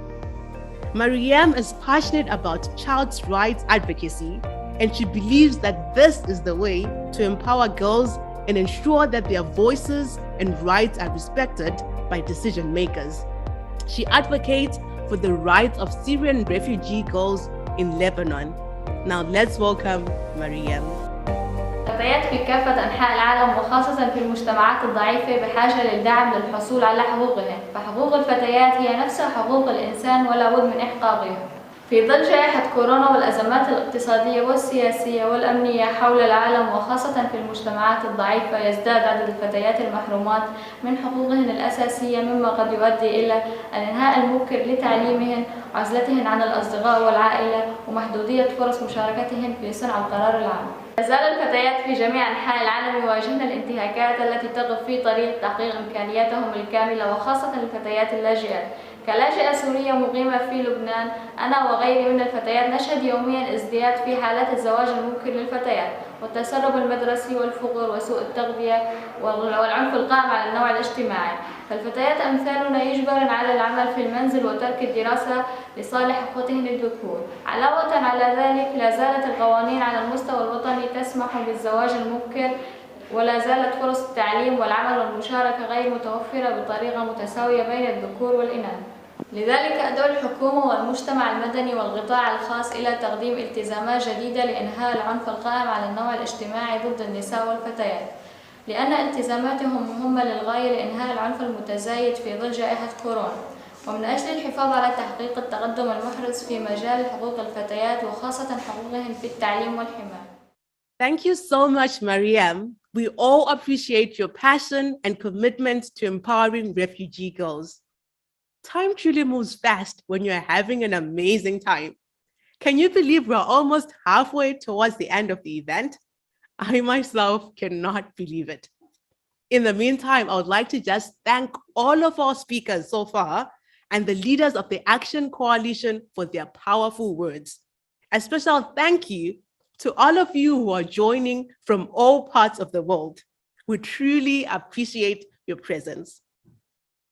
Speaker 1: Mariam is passionate about child's rights advocacy, and she believes that this is the way to empower girls and ensure that their voices and rights are respected by decision makers. She advocates for the rights of Syrian refugee girls in Lebanon. Now let's welcome Mariam.
Speaker 17: الفتيات في كافة أنحاء العالم وخاصة في المجتمعات الضعيفة بحاجة للدعم للحصول على حقوقهن، فحقوق الفتيات هي نفسها حقوق الإنسان ولا بد من إحقاقها. في ظل جائحة كورونا والأزمات الاقتصادية والسياسية والأمنية حول العالم وخاصة في المجتمعات الضعيفة يزداد عدد الفتيات المحرومات من حقوقهن الأساسية، مما قد يؤدي إلى الإنهاء المبكر لتعليمهن، عزلتهن عن الأصدقاء والعائلة، ومحدودية فرص مشاركتهن في صنع القرار العام. لا زال الفتيات في جميع أنحاء العالم يواجهن الانتهاكات التي تقف في طريق تحقيق إمكانياتهم الكاملة، وخاصة الفتيات اللاجئات. كلاجئة سورية مقيمة في لبنان، أنا وغيري من الفتيات نشهد يوميا ازدياد في حالات الزواج المبكر للفتيات والتسرب المدرسي والفقر وسوء التغذية والعنف القائم على النوع الاجتماعي. فالفتيات أمثالنا يجبرن على العمل في المنزل وترك الدراسة لصالح أخوتهن الذكور. علاوة على ذلك، لا زالت القوانين على المستوى الوطني تسمح بالزواج المبكر، ولا زالت فرص التعليم والعمل والمشاركة غير متوفرة بطريقة متساوية بين الذكور والإناث. لذلك أدعو الحكومة والمجتمع المدني والقطاع الخاص إلى تقديم التزامات جديدة لإنهاء العنف القائم على النوع الاجتماعي ضد النساء والفتيات، لأن التزاماتهم مهمة للغاية لإنهاء العنف المتزايد في ظل جائحة كورونا، ومن أجل الحفاظ على تحقيق التقدم المحرز في مجال حقوق الفتيات وخاصة حقوقهن في التعليم والحماية.
Speaker 1: Thank you so much, Mariam. We all appreciate your passion and commitment to empowering refugee girls. Time truly moves fast when you're having an amazing time. Can you believe we're almost halfway towards the end of the event? I myself cannot believe it. In the meantime, I would like to just thank all of our speakers so far and the leaders of the Action Coalition for their powerful words. A special thank you to all of you who are joining from all parts of the world. We truly appreciate your presence.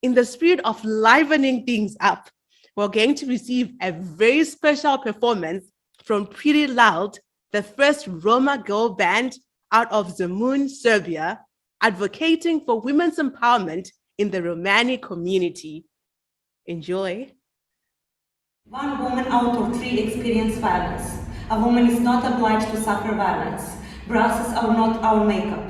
Speaker 1: In the spirit of livening things up, we're going to receive a very special performance from Pretty Loud, the first Roma girl band out of Zemun, Serbia, advocating for women's empowerment in the Romani community. Enjoy.
Speaker 18: One woman out of 3 experience violence. A woman is not obliged to suffer violence. Braces are not our makeup.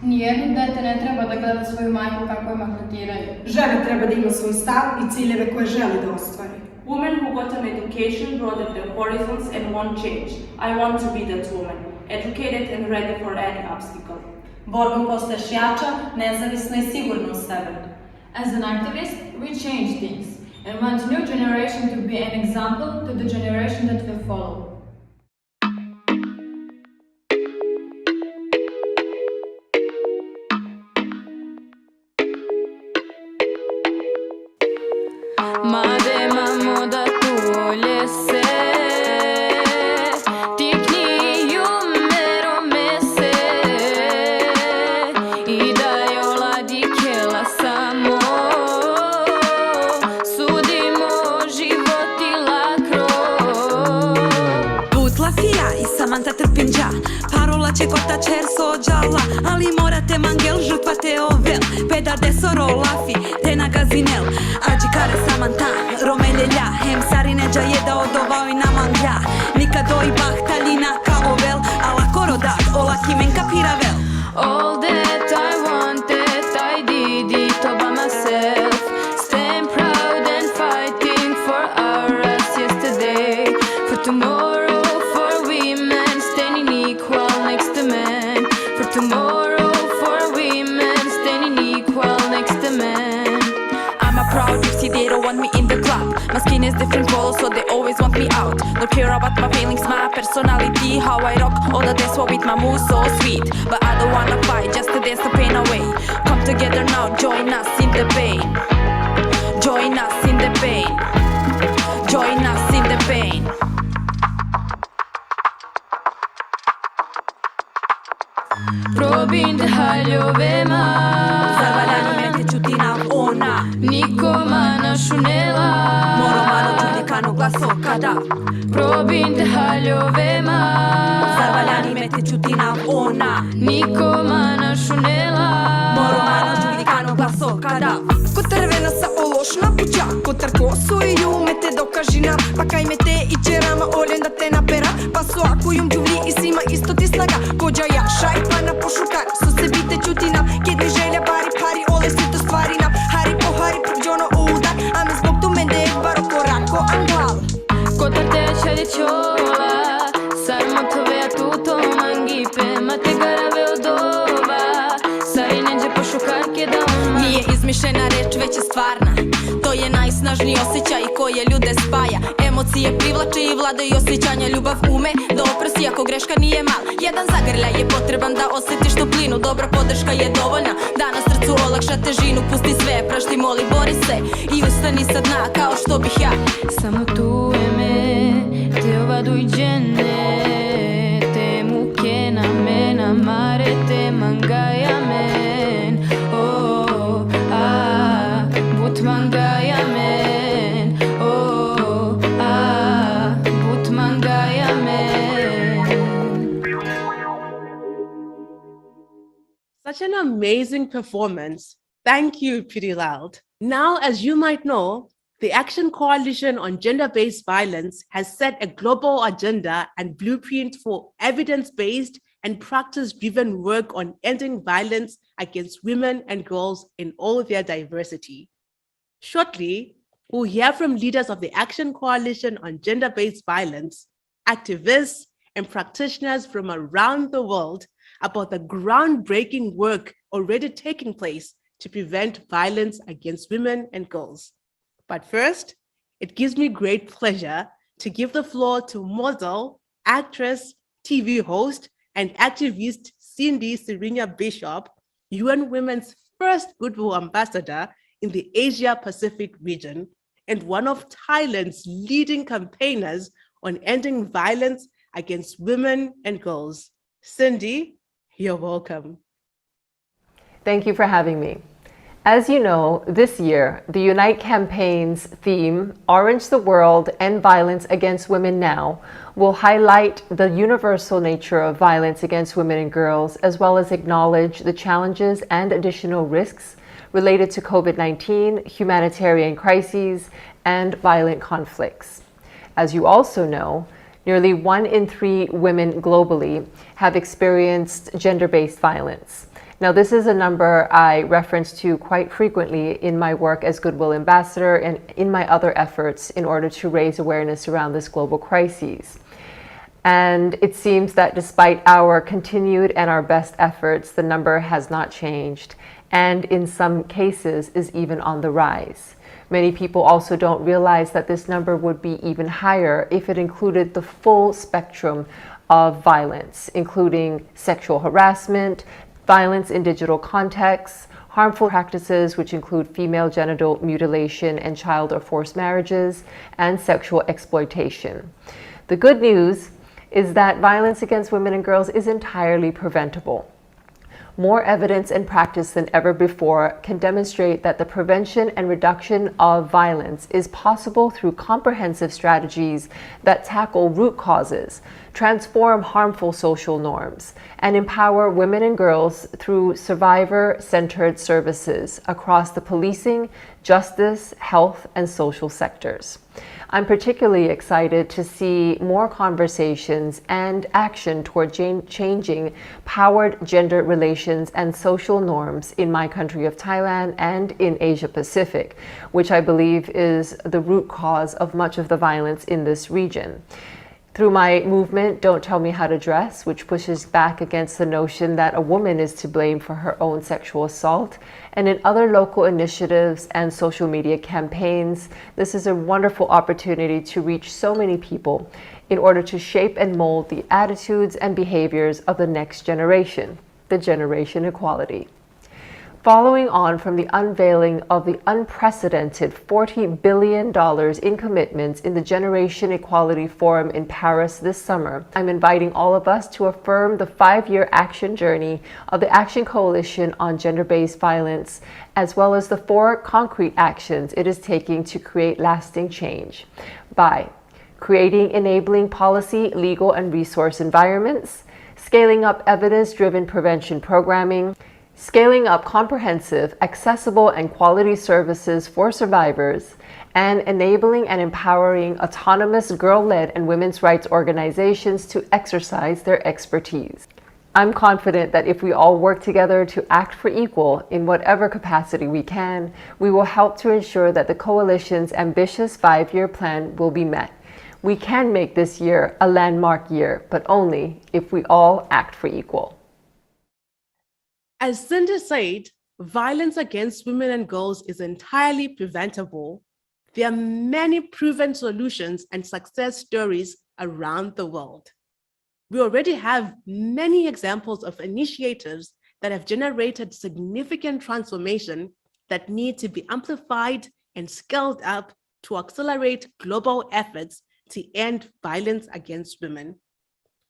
Speaker 19: Nijedno dete ne treba da gleda svoju majku kako je maltretiraju.
Speaker 18: Žena treba da ima svoj stav i ciljeve koje želi da ostvari.
Speaker 20: Women who got an education broadened their horizons and won't change. I want to be that woman, educated and ready for any obstacle.
Speaker 18: Borbom postaješ jača, nezavisna i sigurna u sebe.
Speaker 19: As an activist, we change things and want new generation to be an example to the generation that will follow.
Speaker 21: Parola će kota čer sođala, ali morate mangel žrtva te ovel, peda desoro lafi, te na gazinel, ađi kare samanta, romeljelja, hem sarineđa jeda odovao i namanglja, nikad oj bahtaljina ka ovel, ala korodat, ola kimen kapiravel.
Speaker 19: All that I wanted, I did it all by myself. Stand proud and fighting for our rights yesterday, for tomorrow, for women standing equal next to men. For tomorrow, for women standing equal next to men.
Speaker 21: I'm a proud gypsy, they don't want me in the club. My skin is different color, so they always want me out. Don't care about my feelings, my personality, how I rock. All the dance with my moves so sweet, but I don't wanna fight, just to dance the pain away. Come together now, join us in the pain. Join us in the pain. Join us in the pain.
Speaker 19: Probim dehaljovema,
Speaker 21: Zavaljano mete čutina ona.
Speaker 19: nikoma našunela.
Speaker 21: Moromano čudikano glaso kada.
Speaker 19: Probim dehaljovema,
Speaker 21: Zavaljani mete čutina ona.
Speaker 19: nikoma našunela.
Speaker 21: Moromano čudikano glaso kada.
Speaker 22: Kotrvena sa ološna puća, kotar kosu i umete dokažina, pa kaj me te i čerama oljen da te napera, pa su ako jum džuvli i svima isto ti snaga, kođa ja šaj pa na pošukar, so se bite čutina, ked mi želja bari pari, ole si to stvarina, hari po hari prđono udar, a me zbog tu mende baro korako angal.
Speaker 19: Kotar te šalje čola, sarmotove a tuto mangipe, mate garave od ova, sari neđe pošukarke da on.
Speaker 21: Nije izmišljena reč, već je stvarna. To je najsnažniji osjećaj koje ljude spaja. Emocije privlače i vladaju osjećanja. Ljubav ume da oprosti ako greška nije mal. Jedan zagrljaj je potreban da osjetiš toplinu. Dobra podrška je dovoljna da na srcu olakša težinu. Pusti sve, prašti, moli, bori se i ustani sa dna kao što bih ja.
Speaker 19: Samo tu je me, te ova dujđene, te muke na mena, mare te mangaja men. Oh, ah, but mangaja men. Oh, ah, but mangaja men.
Speaker 1: Such an amazing performance. Thank you, Pretty Loud. Now, as you might know, the Action Coalition on Gender-Based Violence has set a global agenda and blueprint for evidence-based and practice-driven work on ending violence against women and girls in all their diversity. Shortly, we'll hear from leaders of the Action Coalition on Gender-Based Violence, activists, and practitioners from around the world about the groundbreaking work already taking place to prevent violence against women and girls. But first, it gives me great pleasure to give the floor to model, actress, TV host, and activist Cindy Serena Bishop, UN Women's first Goodwill Ambassador in the Asia-Pacific region, and one of Thailand's leading campaigners on ending violence against women and girls. Cindy, you're welcome.
Speaker 2: Thank you for having me. As you know, this year, the Unite campaign's theme, Orange the World, End Violence Against Women Now, will highlight the universal nature of violence against women and girls, as well as acknowledge the challenges and additional risks related to COVID-19, humanitarian crises, and violent conflicts. As you also know, nearly 1 in 3 women globally have experienced gender-based violence. Now, this is a number I reference to quite frequently in my work as Goodwill Ambassador and in my other efforts in order to raise awareness around this global crisis. And it seems that despite our continued and our best efforts, the number has not changed, and in some cases is even on the rise. Many people also don't realize that this number would be even higher if it included the full spectrum of violence, including sexual harassment, violence in digital contexts, harmful practices which include female genital mutilation and child or forced marriages, and sexual exploitation. The good news is that violence against women and girls is entirely preventable. More evidence and practice than ever before can demonstrate that the prevention and reduction of violence is possible through comprehensive strategies that tackle root causes, transform harmful social norms, and empower women and girls through survivor-centered services across the policing, justice, health, and social sectors. I'm particularly excited to see more conversations and action toward changing powered gender relations and social norms in my country of Thailand and in Asia Pacific, which I believe is the root cause of much of the violence in this region. Through my movement, Don't Tell Me How to Dress, which pushes back against the notion that a woman is to blame for her own sexual assault, and in other local initiatives and social media campaigns, this is a wonderful opportunity to reach so many people in order to shape and mold the attitudes and behaviors of the next generation, the generation equality. Following on from the unveiling of the unprecedented $40 billion in commitments in the Generation Equality Forum in Paris this summer, I'm inviting all of us to affirm the 5-year action journey of the Action Coalition on Gender-Based Violence, as well as the 4 concrete actions it is taking to create lasting change by creating enabling policy, legal, and resource environments, scaling up evidence-driven prevention programming, scaling up comprehensive, accessible, and quality services for survivors, and enabling and empowering autonomous girl-led and women's rights organizations to exercise their expertise. I'm confident that if we all work together to act for equal in whatever capacity we can, we will help to ensure that the Coalition's ambitious 5-year plan will be met. We can make this year a landmark year, but only if we all act for equal.
Speaker 1: As Cindy said, violence against women and girls is entirely preventable. There are many proven solutions and success stories around the world. We already have many examples of initiatives that have generated significant transformation that need to be amplified and scaled up to accelerate global efforts to end violence against women.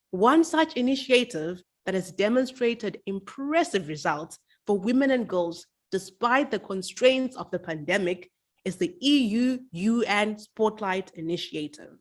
Speaker 1: One such initiative that has demonstrated impressive results for women and girls despite the constraints of the pandemic is the EU-UN Spotlight Initiative.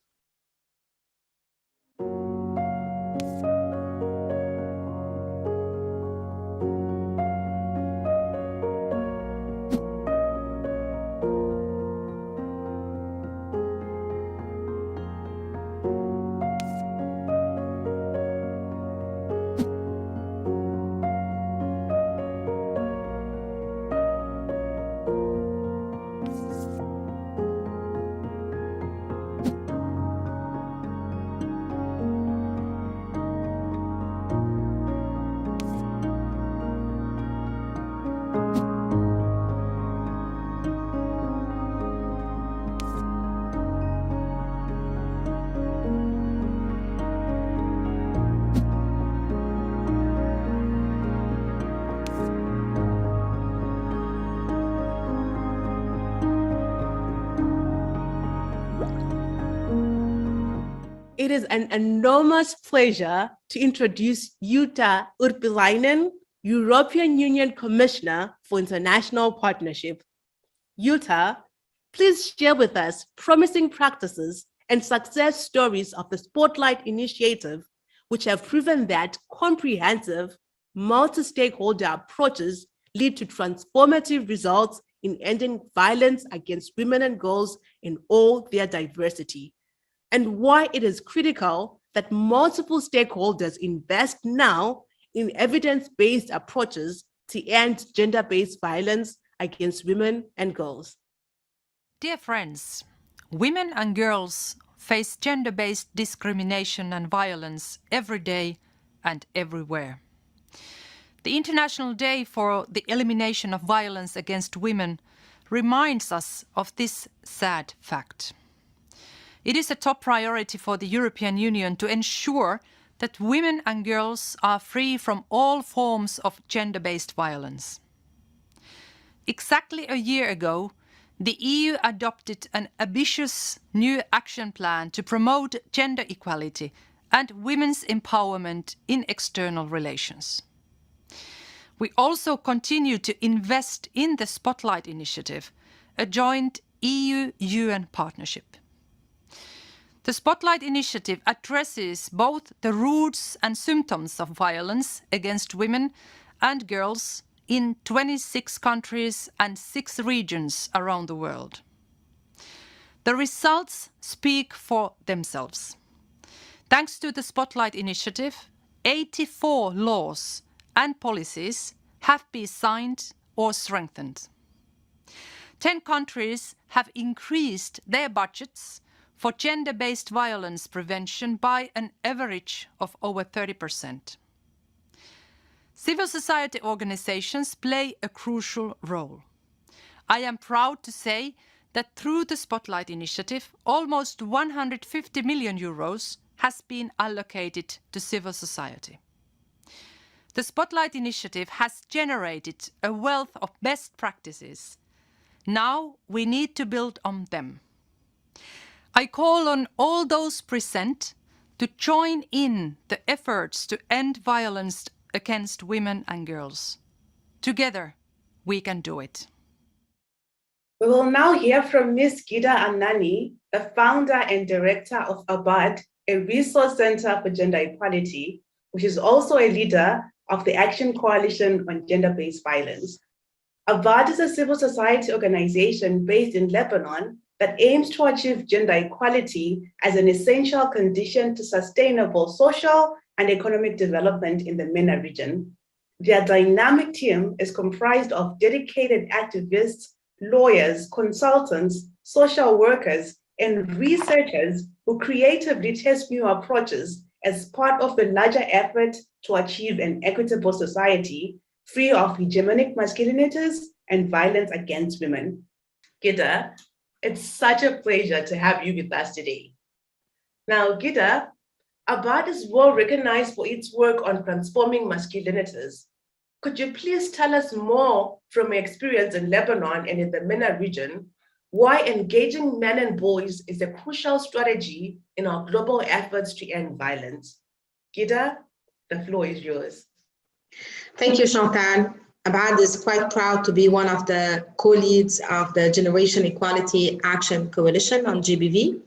Speaker 1: It is an enormous pleasure to introduce Jutta Urpilainen, European Union Commissioner for International Partnership. Jutta, please share with us promising practices and success stories of the Spotlight Initiative, which have proven that comprehensive, multi-stakeholder approaches lead to transformative results in ending violence against women and girls in all their diversity, and why it is critical that multiple stakeholders invest now in evidence-based approaches to end gender-based violence against women and girls.
Speaker 3: Dear friends, women and girls face gender-based discrimination and violence every day and everywhere. The International Day for the Elimination of Violence against Women reminds us of this sad fact. It is a top priority for the European Union to ensure that women and girls are free from all forms of gender-based violence. Exactly a year ago, the EU adopted an ambitious new action plan to promote gender equality and women's empowerment in external relations. We also continue to invest in the Spotlight Initiative, a joint EU-UN partnership. The Spotlight Initiative addresses both the roots and symptoms of violence against women and girls in 26 countries and 6 regions around the world. The results speak for themselves. Thanks to the Spotlight Initiative, 84 laws and policies have been signed or strengthened. 10 countries have increased their budgets for gender-based violence prevention by an average of over 30%. Civil society organizations play a crucial role. I am proud to say that through the Spotlight Initiative, almost 150 million euros has been allocated to civil society. The Spotlight Initiative has generated a wealth of best practices. Now we need to build on them. I call on all those present to join in the efforts to end violence against women and girls. Together, we can do it.
Speaker 1: We will now hear from Ms. Gida Annani, the founder and director of ABAD, a resource center for gender equality, which is also a leader of the Action Coalition on Gender-Based Violence. ABAD is a civil society organization based in Lebanon that aims to achieve gender equality as an essential condition to sustainable social and economic development in the MENA region. Their dynamic team is comprised of dedicated activists, lawyers, consultants, social workers, and researchers who creatively test new approaches as part of the larger effort to achieve an equitable society free of hegemonic masculinities and violence against women. Gida, it's such a pleasure to have you with us today. Now, Gida, ABAD is well recognized for its work on transforming masculinities. Could you please tell us more from your experience in Lebanon and in the MENA region, why engaging men and boys is a crucial strategy in our global efforts to end violence? Gida, the floor is yours.
Speaker 4: Thank you, Chantal. ABAD is quite proud to be one of the co-leads of the Generation Equality Action Coalition on GBV.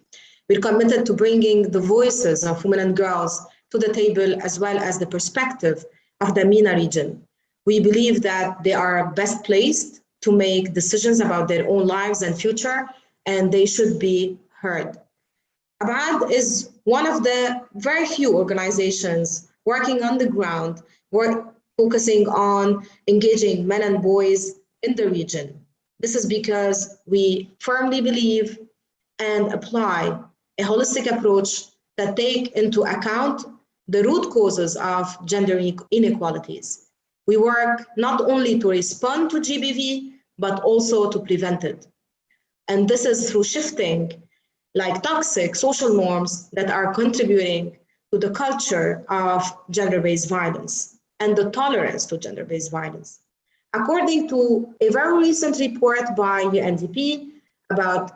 Speaker 4: We're committed to bringing the voices of women and girls to the table, as well as the perspective of the MENA region. We believe that they are best placed to make decisions about their own lives and future, and they should be heard. ABAD is one of the very few organizations working on the ground, focusing on engaging men and boys in the region. This is because we firmly believe and apply a holistic approach that take into account the root causes of gender inequalities. We work not only to respond to GBV, but also to prevent it. And this is through shifting like toxic social norms that are contributing to the culture of gender-based violence and the tolerance to gender-based violence. According to a very recent report by UNDP about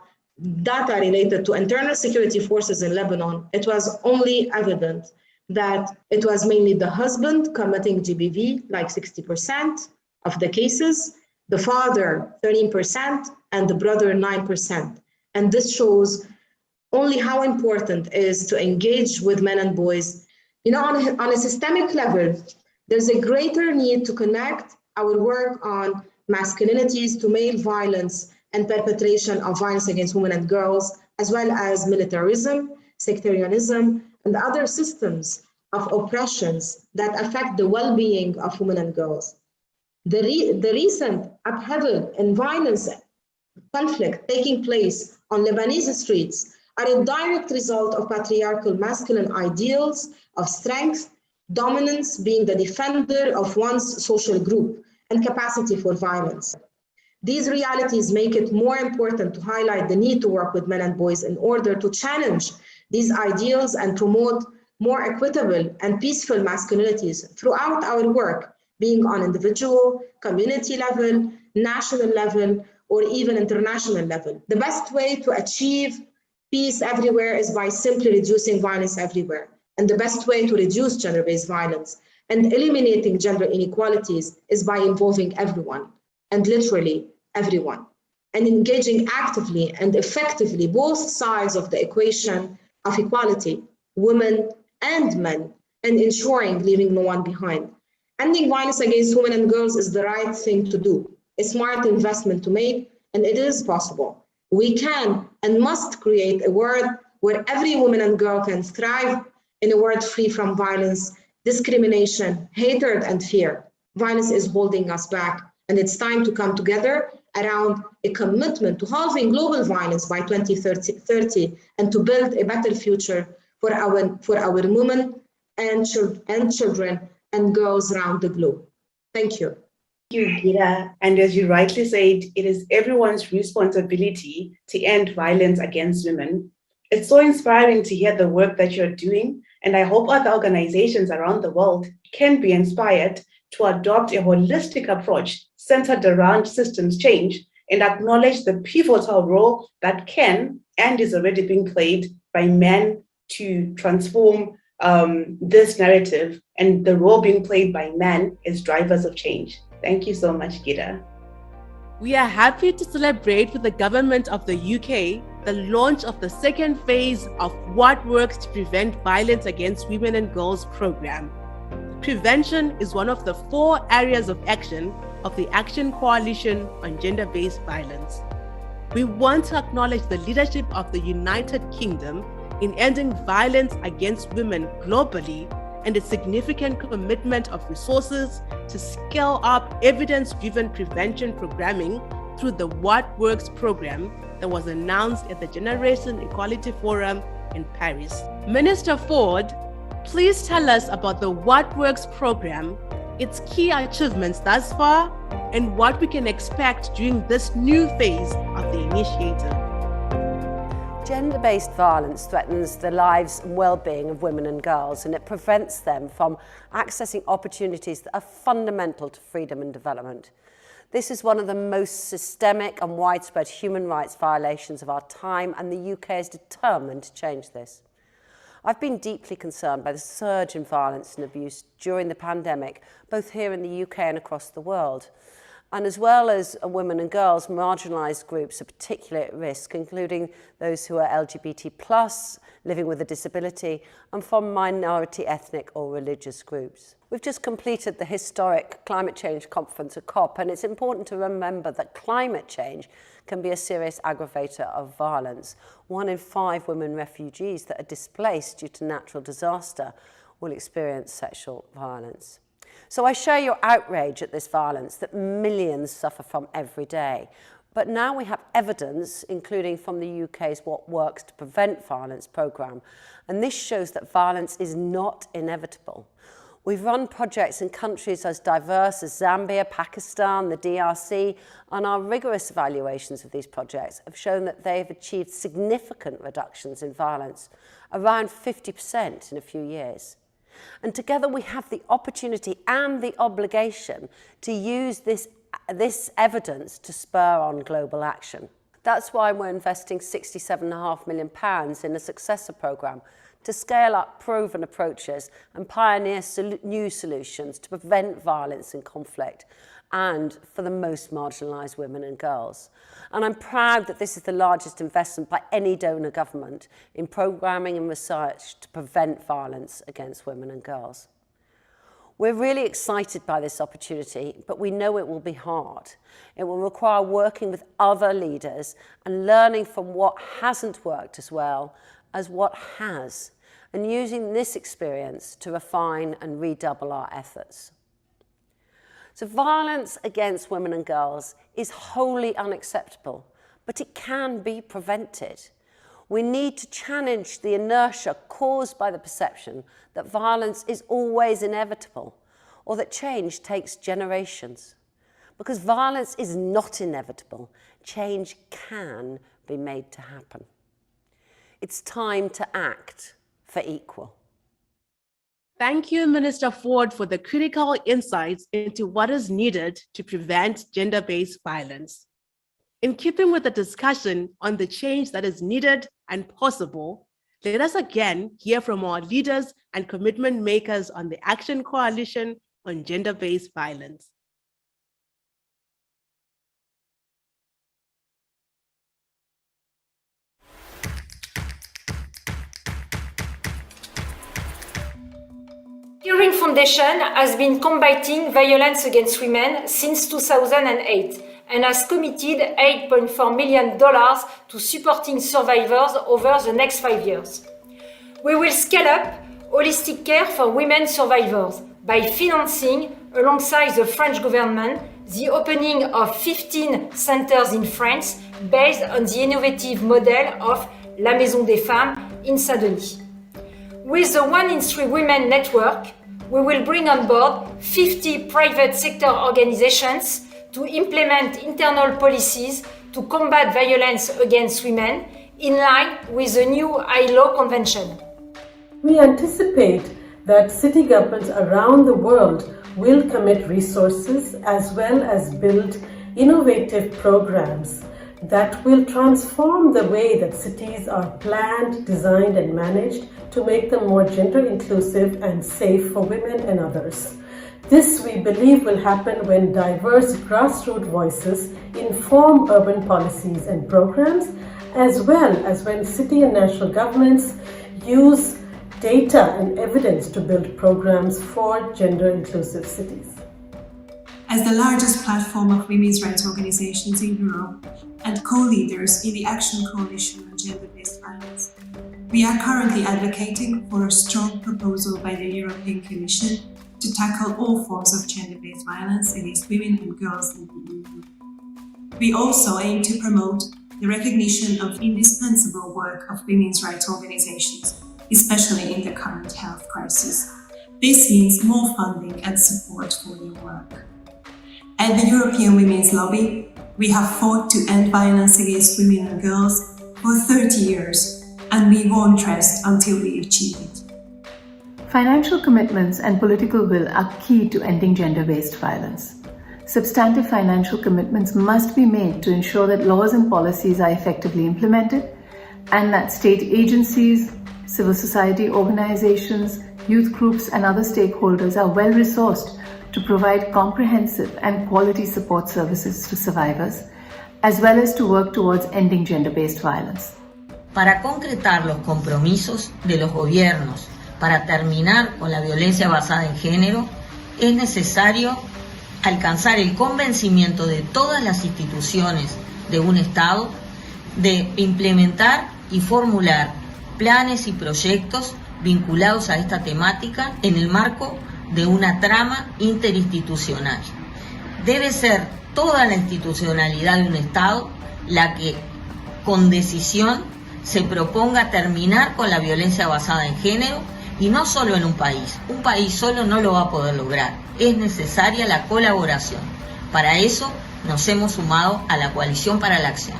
Speaker 4: data related to internal security forces in Lebanon, it was only evident that it was mainly the husband committing GBV, like 60% of the cases, the father 13%, and the brother 9%. And this shows only how important it is to engage with men and boys. You know, on a systemic level, there's a greater need to connect our work on masculinities to male violence and perpetration of violence against women and girls, as well as militarism, sectarianism, and other systems of oppressions that affect the well-being of women and girls. The recent upheaval in violence conflict taking place on Lebanese streets are a direct result of patriarchal masculine ideals of strength, dominance, being the defender of one's social group, and capacity for violence. These realities make it more important to highlight the need to work with men and boys in order to challenge these ideals and promote more equitable and peaceful masculinities throughout our work, being on individual, community level, national level, or even international level. The best way to achieve peace everywhere is by simply reducing violence everywhere. And the best way to reduce gender-based violence and eliminating gender inequalities is by involving everyone, and literally everyone, and engaging actively and effectively both sides of the equation of equality, women and men, and ensuring leaving no one behind. Ending violence against women and girls is the right thing to do, a smart investment to make, and it is possible. We can and must create a world where every woman and girl can thrive, in a world free from violence, discrimination, hatred, and fear. Violence is holding us back, and it's time to come together around a commitment to halving global violence by 2030 and to build a better future for our women and children and girls around the globe. Thank you.
Speaker 5: Thank you, Gita. And as you rightly said, it is everyone's responsibility to end violence against women. It's so inspiring to hear the work that you're doing, and I hope other organizations around the world can be inspired to adopt a holistic approach centered around systems change and acknowledge the pivotal role that can and is already being played by men to transform this narrative, and the role being played by men as drivers of change. Thank you so much, Gita.
Speaker 1: We are happy to celebrate with the government of the UK the launch of the second phase of What Works to Prevent Violence Against Women and Girls program. Prevention is one of the 4 areas of action of the Action Coalition on Gender-Based Violence. We want to acknowledge the leadership of the United Kingdom in ending violence against women globally and a significant commitment of resources to scale up evidence-driven prevention programming through the What Works program that was announced at the Generation Equality Forum in Paris. Minister Ford, please tell us about the What Works program, its key achievements thus far, and what we can expect during this new phase of the initiative.
Speaker 6: Gender-based violence threatens the lives and well-being of women and girls, and it prevents them from accessing opportunities that are fundamental to freedom and development. This is one of the most systemic and widespread human rights violations of our time, and the UK is determined to change this. I've been deeply concerned by the surge in violence and abuse during the pandemic, both here in the UK and across the world. And as well as women and girls, marginalised groups are particularly at risk, including those who are LGBT+, living with a disability, and from minority ethnic or religious groups. We've just completed the historic climate change conference at COP, and it's important to remember that climate change can be a serious aggravator of violence. 1 in 5 women refugees that are displaced due to natural disaster will experience sexual violence. So I share your outrage at this violence that millions suffer from every day. But now we have evidence, including from the UK's What Works to Prevent Violence programme, and this shows that violence is not inevitable. We've run projects in countries as diverse as Zambia, Pakistan, the DRC, and our rigorous evaluations of these projects have shown that they've achieved significant reductions in violence, around 50% in a few years. And together we have the opportunity and the obligation to use this evidence to spur on global action. That's why we're investing £67.5 million in a successor programme to scale up proven approaches and pioneer new solutions to prevent violence and conflict, and for the most marginalised women and girls. And I'm proud that this is the largest investment by any donor government in programming and research to prevent violence against women and girls. We're really excited by this opportunity, but we know it will be hard. It will require working with other leaders and learning from what hasn't worked as well as what has, and using this experience to refine and redouble our efforts. So violence against women and girls is wholly unacceptable, but it can be prevented. We need to challenge the inertia caused by the perception that violence is always inevitable, or that change takes generations. Because violence is not inevitable, change can be made to happen. It's time to act for equal.
Speaker 1: Thank you, Minister Ford, for the critical insights into what is needed to prevent gender-based violence. In keeping with the discussion on the change that is needed and possible, let us again hear from our leaders and commitment makers on the Action Coalition on Gender-Based Violence.
Speaker 7: Peering Foundation has been combating violence against women since 2008 and has committed $8.4 million to supporting survivors over the next 5 years. We will scale up holistic care for women survivors by financing, alongside the French government, the opening of 15 centers in France based on the innovative model of La Maison des Femmes in Saint-Denis. With the 1 in 3 Women network, we will bring on board 50 private sector organizations to implement internal policies to combat violence against women in line with the new ILO Convention.
Speaker 8: We anticipate that city governments around the world will commit resources as well as build innovative programs that will transform the way that cities are planned, designed, and managed to make them more gender inclusive and safe for women and others. This, we believe, will happen when diverse grassroots voices inform urban policies and programs, as well as when city and national governments use data and evidence to build programs for gender inclusive cities.
Speaker 23: As the largest platform of women's rights organizations in Europe and co-leaders in the Action Coalition on Gender-Based Violence, we are currently advocating for a strong proposal by the European Commission to tackle all forms of gender-based violence against women and girls in the EU. We also aim to promote the recognition of indispensable work of women's rights organizations, especially in the current health crisis. This means more funding and support for your work. At the European Women's Lobby, we have fought to end violence against women and girls for 30 years, and we won't rest until we achieve it.
Speaker 24: Financial commitments and political will are key to ending gender-based violence. Substantive financial commitments must be made to ensure that laws and policies are effectively implemented, and that state agencies, civil society organizations, youth groups, and other stakeholders are well-resourced to provide comprehensive and quality support services to survivors, as well as to work towards ending gender-based violence.
Speaker 25: Para concretar los compromisos de los gobiernos para terminar con la violencia basada en género, es necesario alcanzar el convencimiento de todas las instituciones de un Estado de implementar y formular planes y proyectos vinculados a esta temática en el marco de una trama interinstitucional. Debe ser toda la institucionalidad de un Estado la que, con decisión, se proponga terminar con la violencia basada en género, y no solo en un país solo no lo va a poder lograr, es necesaria la colaboración. Para eso nos hemos sumado a la Coalición para la Acción.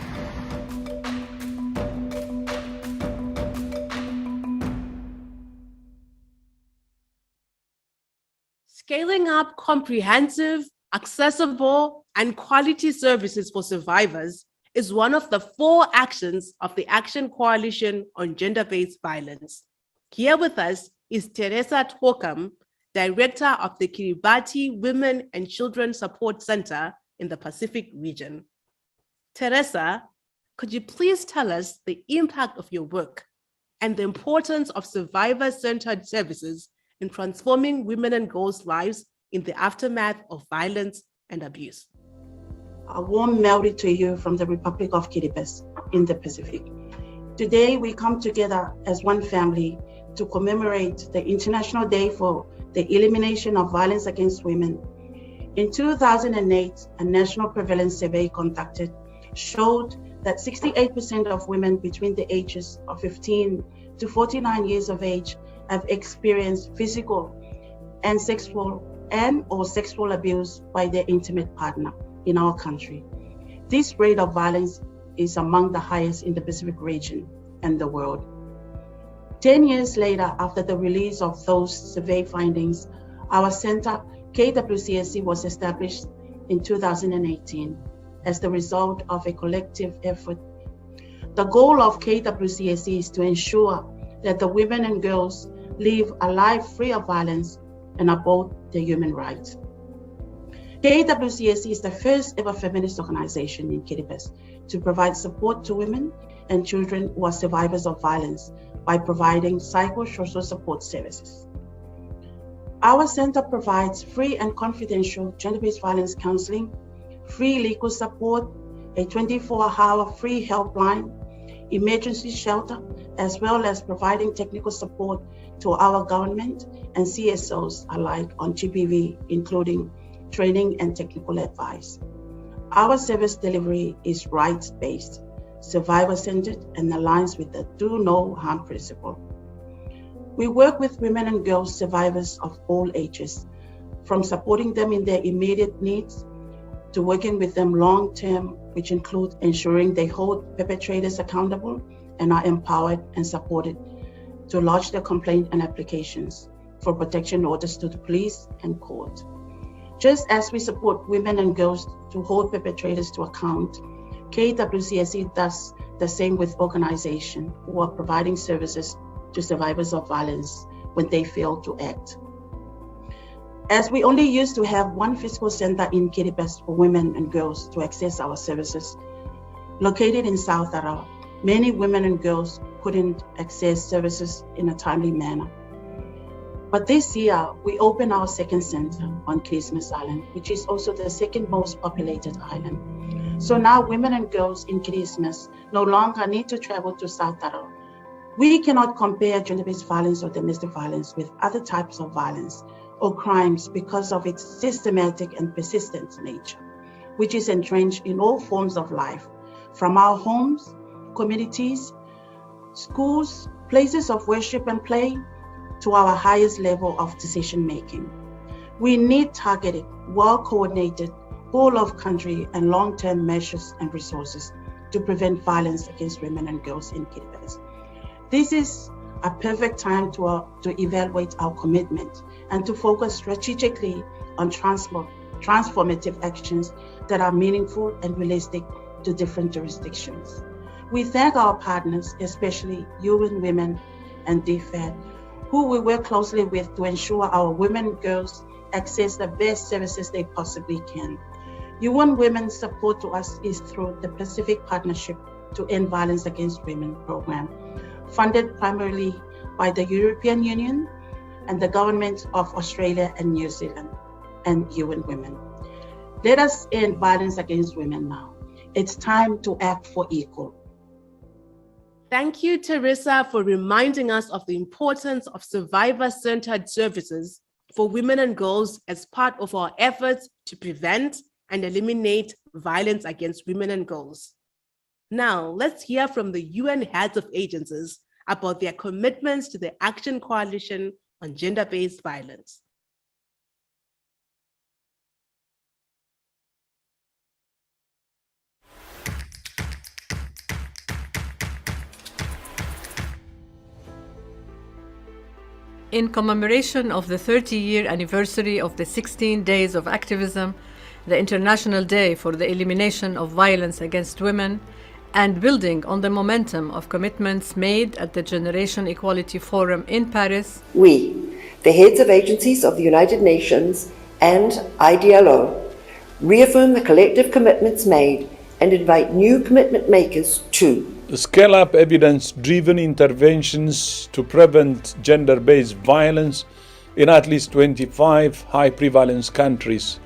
Speaker 1: Scaling up comprehensive, accessible, and quality services for survivors is one of the 4 actions of the Action Coalition on Gender-Based Violence. Here with us is Teresa Twokam, Director of the Kiribati Women and Children Support Center in the Pacific region. Teresa, could you please tell us the impact of your work and the importance of survivor-centered services in transforming women and girls' lives in the aftermath of violence and abuse?
Speaker 9: A warm melody to you from the Republic of Kiribati in the Pacific. Today, we come together as one family to commemorate the International Day for the Elimination of Violence Against Women. In 2008, a national prevalence survey conducted showed that 68% of women between the ages of 15 to 49 years of age have experienced physical and or sexual abuse by their intimate partner in our country. This rate of violence is among the highest in the Pacific region and the world. 10 years later, after the release of those survey findings, our center, KWCSC, was established in 2018 as the result of a collective effort. The goal of KWCSC is to ensure that the women and girls live a life free of violence and uphold their human rights. KWCSC is the first ever feminist organization in Kiribati to provide support to women and children who are survivors of violence by providing psychosocial support services. Our center provides free and confidential gender-based violence counseling, free legal support, a 24-hour free helpline, emergency shelter, as well as providing technical support to our government and CSOs alike on GBV, including training and technical advice. Our service delivery is rights-based, survivor-centered, and aligns with the do no harm principle. We work with women and girls survivors of all ages, from supporting them in their immediate needs to working with them long-term, which includes ensuring they hold perpetrators accountable and are empowered and supported to lodge their complaint and applications for protection orders to the police and court. Just as we support women and girls to hold perpetrators to account, KWCSC does the same with organizations who are providing services to survivors of violence when they fail to act. As we only used to have one physical center in Kiribati for women and girls to access our services, located in South Arawa, many women and girls couldn't access services in a timely manner. But this year, we opened our second center on Christmas Island, which is also the second most populated island. So now women and girls in Christmas no longer need to travel to South Arawa. We cannot compare gender-based violence or domestic violence with other types of violence or crimes because of its systematic and persistent nature, which is entrenched in all forms of life, from our homes, communities, schools, places of worship and play, to our highest level of decision-making. We need targeted, well-coordinated, whole-of-country and long-term measures and resources to prevent violence against women and girls in Kiribati. This is a perfect time to evaluate our commitment and to focus strategically on transformative actions that are meaningful and realistic to different jurisdictions. We thank our partners, especially UN Women and DFAD, who we work closely with to ensure our women and girls access the best services they possibly can. UN Women's support to us is through the Pacific Partnership to End Violence Against Women program, funded primarily by the European Union and the governments of Australia and New Zealand and UN Women. Let us end violence against women now. It's time to act for equal.
Speaker 1: Thank you, Teresa, for reminding us of the importance of survivor-centered services for women and girls as part of our efforts to prevent and eliminate violence against women and girls. Now, let's hear from the UN heads of agencies about their commitments to the Action Coalition on Gender-Based Violence.
Speaker 2: In commemoration of the 30-year anniversary of the 16 Days of Activism, the International Day for the Elimination of Violence Against Women, and building on the momentum of commitments made at the Generation Equality Forum in Paris,
Speaker 10: we, the heads of agencies of the United Nations and IDLO, reaffirm the collective commitments made and invite new commitment makers to
Speaker 11: scale up evidence-driven interventions to prevent gender-based violence in at least 25 high-prevalence countries,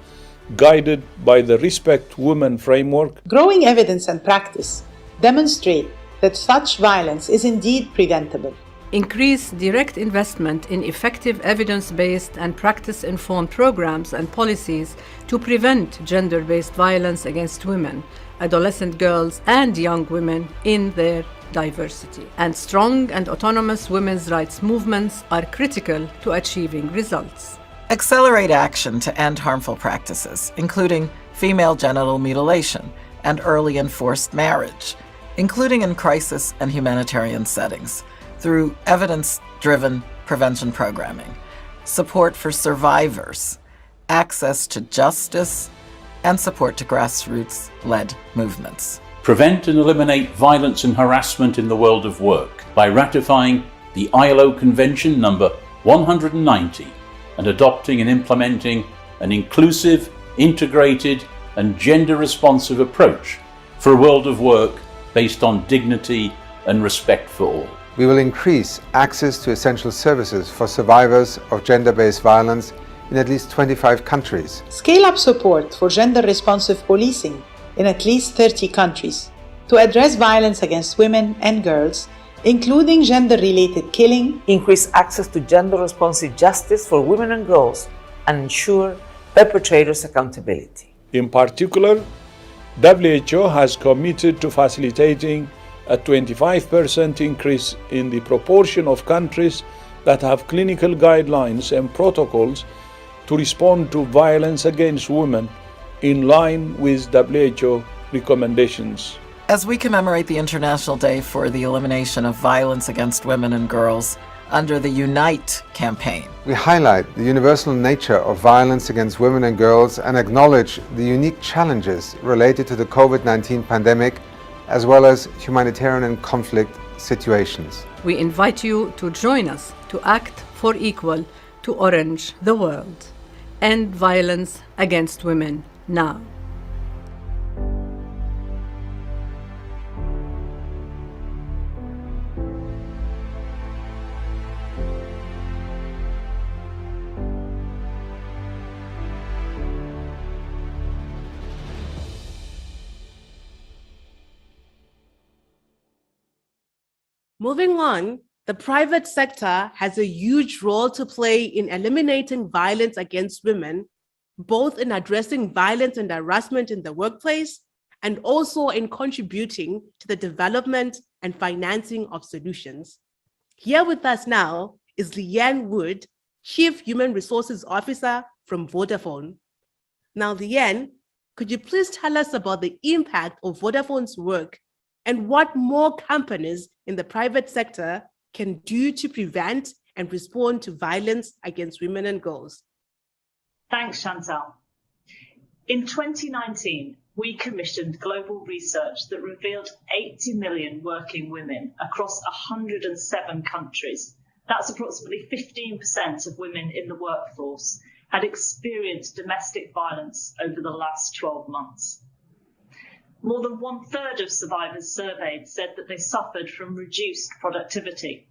Speaker 11: guided by the Respect Women framework.
Speaker 12: Growing evidence and practice demonstrate that such violence is indeed preventable.
Speaker 2: Increase direct investment in effective evidence-based and practice-informed programs and policies to prevent gender-based violence against women, adolescent girls, and young women in their diversity. And strong and autonomous women's rights movements are critical to achieving results.
Speaker 13: Accelerate action to end harmful practices, including female genital mutilation and early and forced marriage, including in crisis and humanitarian settings, through evidence-driven prevention programming, support for survivors, access to justice, and support to grassroots-led movements.
Speaker 14: Prevent and eliminate violence and harassment in the world of work by ratifying the ILO Convention number 190 and adopting and implementing an inclusive, integrated, and gender-responsive approach for a world of work based on dignity and respect for all.
Speaker 26: We will increase access to essential services for survivors of gender-based violence in at least 25 countries.
Speaker 12: Scale up support for gender-responsive policing in at least 30 countries to address violence against women and girls, including gender-related killing.
Speaker 27: Increase access to gender-responsive justice for women and girls and ensure perpetrators' accountability.
Speaker 11: In particular, WHO has committed to facilitating a 25% increase in the proportion of countries that have clinical guidelines and protocols to respond to violence against women in line with WHO recommendations.
Speaker 13: As we commemorate the International Day for the Elimination of Violence Against Women and Girls under the UNITE campaign,
Speaker 26: we highlight the universal nature of violence against women and girls and acknowledge the unique challenges related to the COVID-19 pandemic, as well as humanitarian and conflict situations.
Speaker 2: We invite you to join us to act for equal to orange the world. End violence against women now.
Speaker 1: Moving on, the private sector has a huge role to play in eliminating violence against women, both in addressing violence and harassment in the workplace and also in contributing to the development and financing of solutions. Here with us now is Leanne Wood, Chief Human Resources Officer from Vodafone. Now, Leanne, could you please tell us about the impact of Vodafone's work and what more companies in the private sector can do to prevent and respond to violence against women and girls?
Speaker 28: Thanks, Chantal. In 2019, we commissioned global research that revealed 80 million working women across 107 countries. That's approximately 15% of women in the workforce had experienced domestic violence over the last 12 months. More than 1/3 of survivors surveyed said that they suffered from reduced productivity.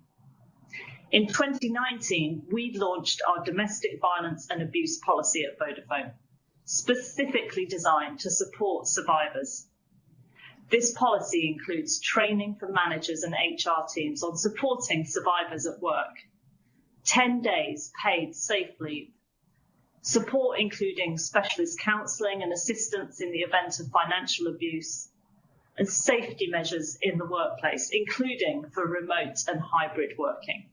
Speaker 28: In 2019, we launched our domestic violence and abuse policy at Vodafone, specifically designed to support survivors. This policy includes training for managers and HR teams on supporting survivors at work, 10 days paid safe leave, support including specialist counselling and assistance in the event of financial abuse, and safety measures in the workplace, including for remote and hybrid working.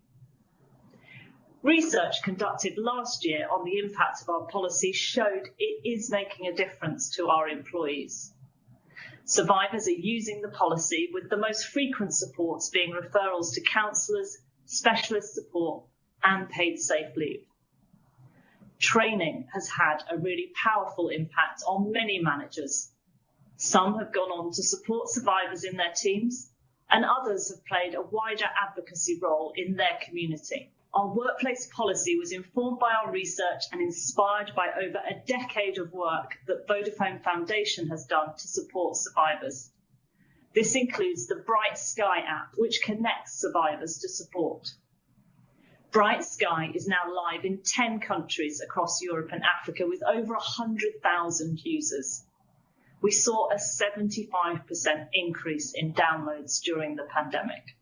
Speaker 28: Research conducted last year on the impact of our policy showed it is making a difference to our employees. Survivors are using the policy, with the most frequent supports being referrals to counsellors, specialist support, and paid safe leave. Training has had a really powerful impact on many managers. Some have gone on to support survivors in their teams, and others have played a wider advocacy role in their community. Our workplace policy was informed by our research and inspired by over a decade of work that Vodafone Foundation has done to support survivors. This includes the Bright Sky app, which connects survivors to support. Bright Sky is now live in 10 countries across Europe and Africa with over 100,000 users. We saw a 75% increase in downloads during the pandemic.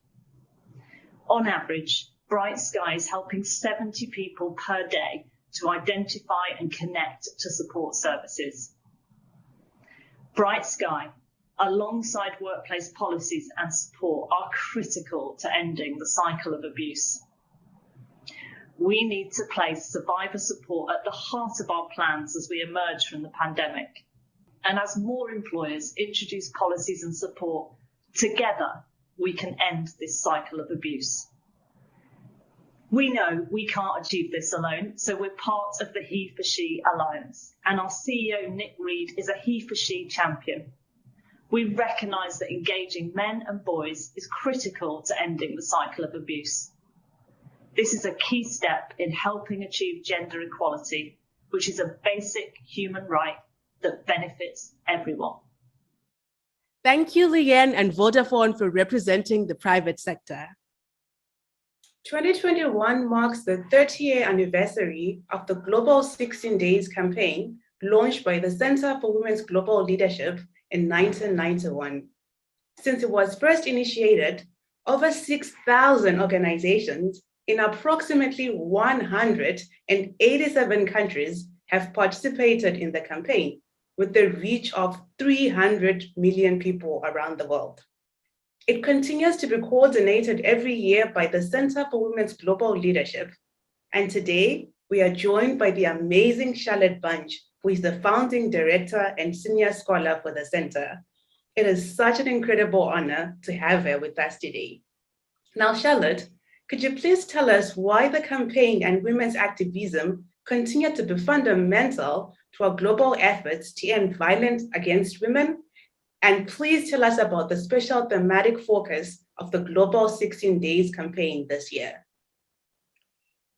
Speaker 28: On average, Bright Sky is helping 70 people per day to identify and connect to support services. Bright Sky, alongside workplace policies and support, are critical to ending the cycle of abuse. We need to place survivor support at the heart of our plans as we emerge from the pandemic. And as more employers introduce policies and support, together we can end this cycle of abuse. We know we can't achieve this alone, so we're part of the He for She Alliance, and our CEO, Nick Reed, is a He for She champion. We recognise that engaging men and boys is critical to ending the cycle of abuse. This is a key step in helping achieve gender equality, which is a basic human right that benefits everyone.
Speaker 1: Thank you, Leanne and Vodafone, for representing the private sector.
Speaker 5: 2021 marks the 30-year anniversary of the Global 16 Days campaign launched by the Center for Women's Global Leadership in 1991. Since it was first initiated, over 6,000 organizations in approximately 187 countries have participated in the campaign, with the reach of 300 million people around the world. It continues to be coordinated every year by the Center for Women's Global Leadership. And today, we are joined by the amazing Charlotte Bunch, who is the founding director and senior scholar for the center. It is such an incredible honor to have her with us today. Now, Charlotte, could you please tell us why the campaign and women's activism continue to be fundamental to our global efforts to end violence against women? And please tell us about the special thematic focus of the Global 16 Days campaign this year.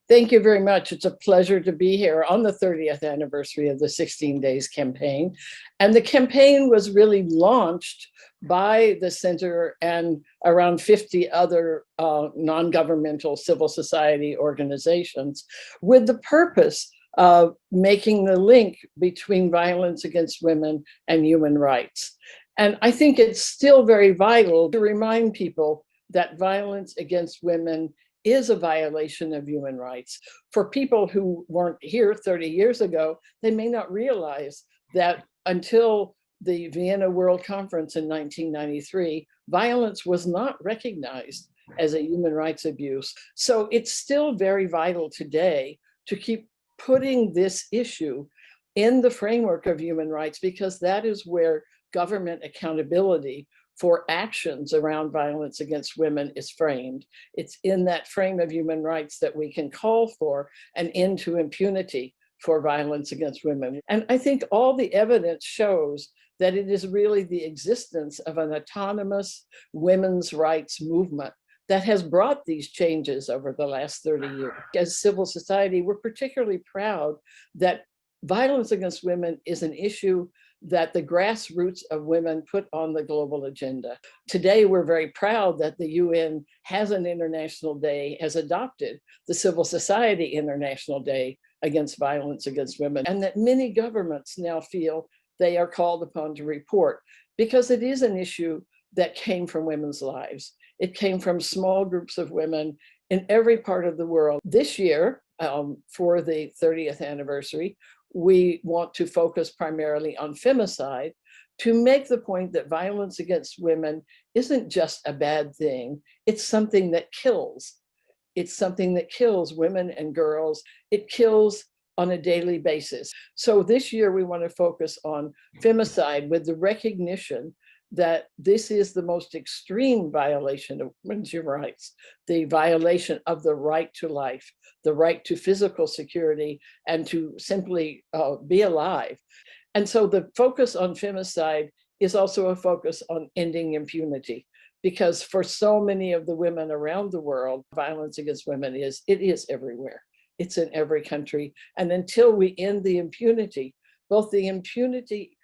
Speaker 15: Thank you very much. It's a pleasure to be here on the 30th anniversary of the 16 Days campaign. And the campaign was really launched by the center and around 50 other non-governmental civil society organizations with the purpose of making the link between violence against women and human rights. And I think it's still very vital to remind people that violence against women is a violation of human rights. For people who weren't here 30 years ago, they may not realize that until the Vienna World Conference in 1993, violence was not recognized as a human rights abuse. So it's still very vital today to keep putting this issue in the framework of human rights, because that is where government accountability for actions around violence against women is framed. It's in that frame of human rights that we can call for an end to impunity for violence against women. And I think all the evidence shows that it is really the existence of an autonomous women's rights movement that has brought these changes over the last 30 years. As civil society, we're particularly proud that violence against women is an issue that the grassroots of women put on the global agenda. Today, we're very proud that the UN has an international day, has adopted the Civil Society International Day against violence against women, and that many governments now feel they are called upon to report, because it is an issue that came from women's lives. It came from small groups of women in every part of the world. This year, for the 30th anniversary, we want to focus primarily on femicide to make the point that violence against women isn't just a bad thing. It's something that kills. It's something that kills women and girls. It kills on a daily basis. So this year we want to focus on femicide with the recognition that this is the most extreme violation of women's human rights, the violation of the right to life, the right to physical security, and to simply be alive. And so the focus on femicide is also a focus on ending impunity, because for so many of the women around the world, violence against women is everywhere. It's in every country. And until we end the impunity, both the impunity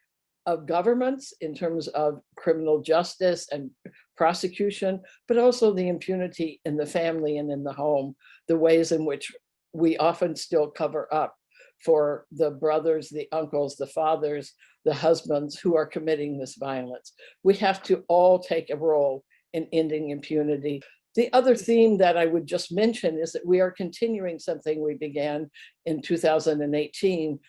Speaker 15: of governments in terms of criminal justice and prosecution, but also the impunity in the family and in the home, the ways in which we often still cover up for the brothers, the uncles, the fathers, the husbands who are committing this violence. We have to all take a role in ending impunity. The other theme that I would just mention is that we are continuing something we began in 2018,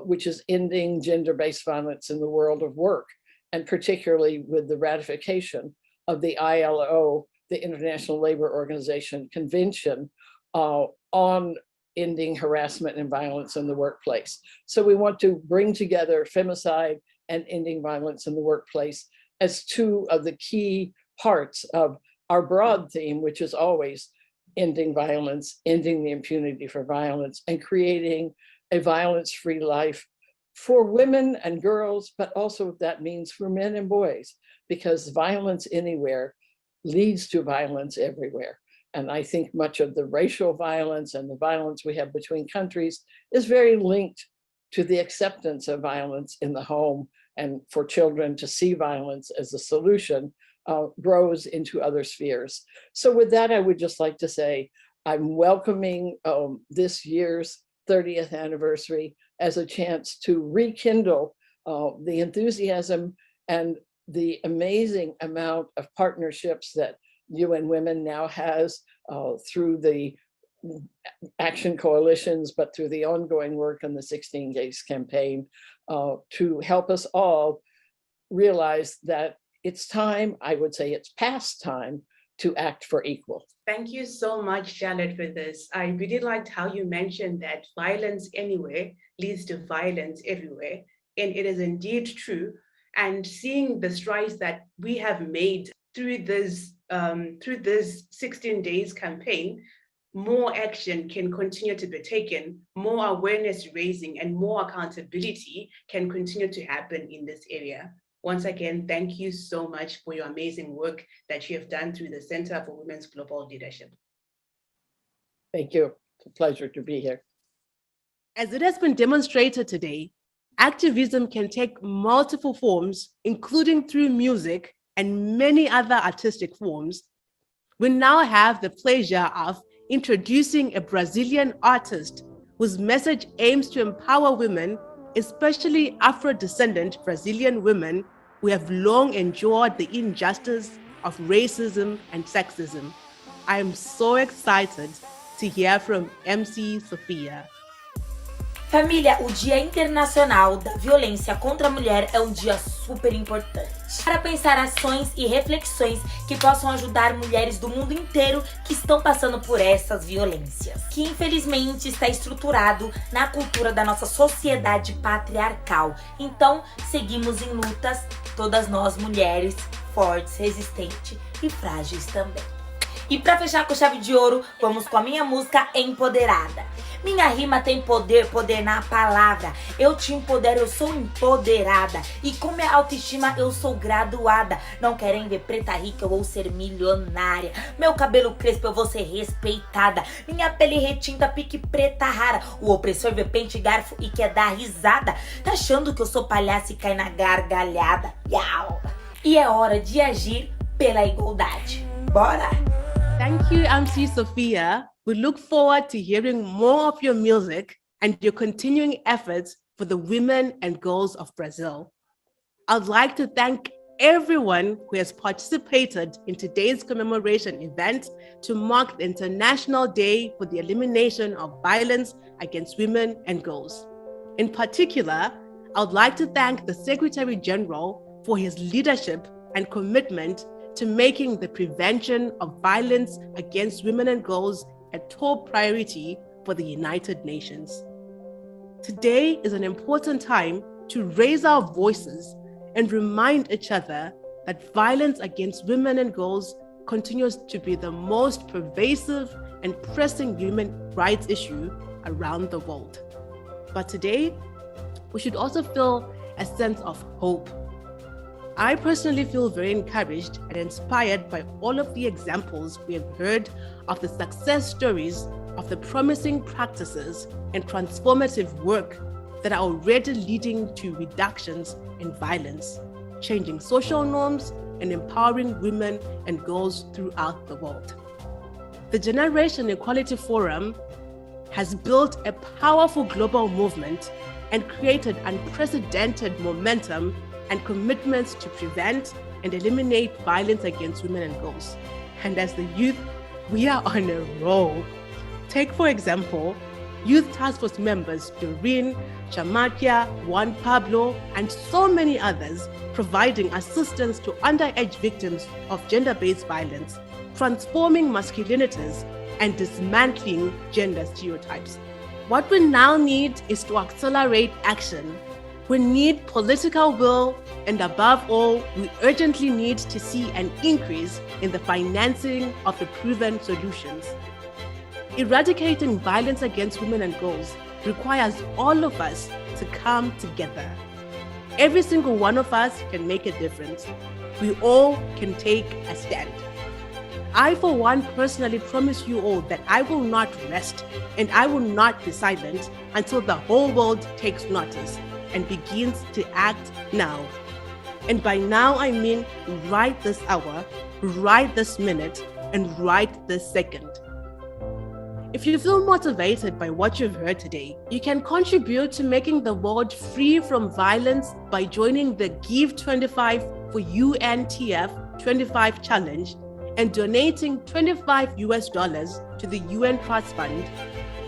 Speaker 15: which is ending gender-based violence in the world of work, and particularly with the ratification of the ILO, the International Labor Organization Convention on ending harassment and violence in the workplace. So we want to bring together femicide and ending violence in the workplace as two of the key parts of our broad theme, which is always ending violence, ending the impunity for violence, and creating a violence-free life for women and girls, but also that means for men and boys, because violence anywhere leads to violence everywhere. And I think much of the racial violence and the violence we have between countries is very linked to the acceptance of violence in the home, and for children to see violence as a solution grows into other spheres. So with that, I would just like to say, I'm welcoming this year's 30th anniversary as a chance to rekindle the enthusiasm and the amazing amount of partnerships that UN Women now has through the action coalitions, but through the ongoing work on the 16 Days campaign to help us all realize that it's time, I would say it's past time, to act for equal.
Speaker 3: Thank you so much, Janet, for this. I really liked how you mentioned that violence anywhere leads to violence everywhere. And it is indeed true. And seeing the strides that we have made through this 16 Days campaign, more action can continue to be taken, more awareness raising and more accountability can continue to happen in this area. Once again, thank you so much for your amazing work that you have done through the Center for Women's Global Leadership.
Speaker 15: Thank you. It's a pleasure to be here.
Speaker 1: As it has been demonstrated today, activism can take multiple forms, including through music and many other artistic forms. We now have the pleasure of introducing a Brazilian artist whose message aims to empower women, especially Afro-descendant Brazilian women who have long endured the injustice of racism and sexism. I am so excited to hear from MC Sophia.
Speaker 16: Família, o Dia Internacional da Violência contra a Mulher é um dia super importante para pensar ações e reflexões que possam ajudar mulheres do mundo inteiro que estão passando por essas violências, que infelizmente está estruturado na cultura da nossa sociedade patriarcal. Então, seguimos em lutas, todas nós mulheres, fortes, resistentes e frágeis também. E para fechar com chave de ouro, vamos com a minha música Empoderada. Minha rima tem poder, poder na palavra. Eu te empodero, eu sou empoderada. E com minha autoestima eu sou graduada. Não querem ver preta rica, eu vou ser milionária. Meu cabelo crespo, eu vou ser respeitada. Minha pele retinta, pique preta rara. O opressor vê pente e garfo e quer dar risada. Tá achando que eu sou palhaça e cai na gargalhada. Iau! E é hora de agir pela igualdade. Bora!
Speaker 1: Thank you, MC Sophia. We look forward to hearing more of your music and your continuing efforts for the women and girls of Brazil. I'd like to thank everyone who has participated in today's commemoration event to mark the International Day for the Elimination of Violence against Women and Girls. In particular, I would like to thank the Secretary General for his leadership and commitment to making the prevention of violence against women and girls a top priority for the United Nations. Today is an important time to raise our voices and remind each other that violence against women and girls continues to be the most pervasive and pressing human rights issue around the world. But today, we should also feel a sense of hope. I personally feel very encouraged and inspired by all of the examples we have heard of the success stories of the promising practices and transformative work that are already leading to reductions in violence, changing social norms, and empowering women and girls throughout the world. The Generation Equality Forum has built a powerful global movement and created unprecedented momentum and commitments to prevent and eliminate violence against women and girls. And as the youth, we are on a roll. Take, for example, Youth Task Force members Doreen, Chamakia, Juan Pablo, and so many others providing assistance to underage victims of gender-based violence, transforming masculinities, and dismantling gender stereotypes. What we now need is to accelerate action. We need political will, and above all, we urgently need to see an increase in the financing of the proven solutions. Eradicating violence against women and girls requires all of us to come together. Every single one of us can make a difference. We all can take a stand. I, for one, personally promise you all that I will not rest and I will not be silent until the whole world takes notice and begins to act now. And by now, I mean right this hour, right this minute, and right this second. If you feel motivated by what you've heard today, you can contribute to making the world free from violence by joining the Give 25 for UNTF 25 challenge and donating $25 to the UN Trust Fund,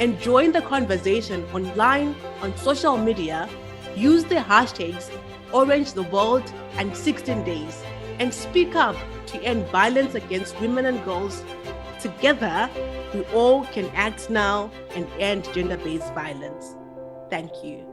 Speaker 1: and join the conversation online, on social media. Use the hashtags #OrangeTheWorld and 16 days and speak up to end violence against women and girls. Together, we all can act now and end gender-based violence. Thank you.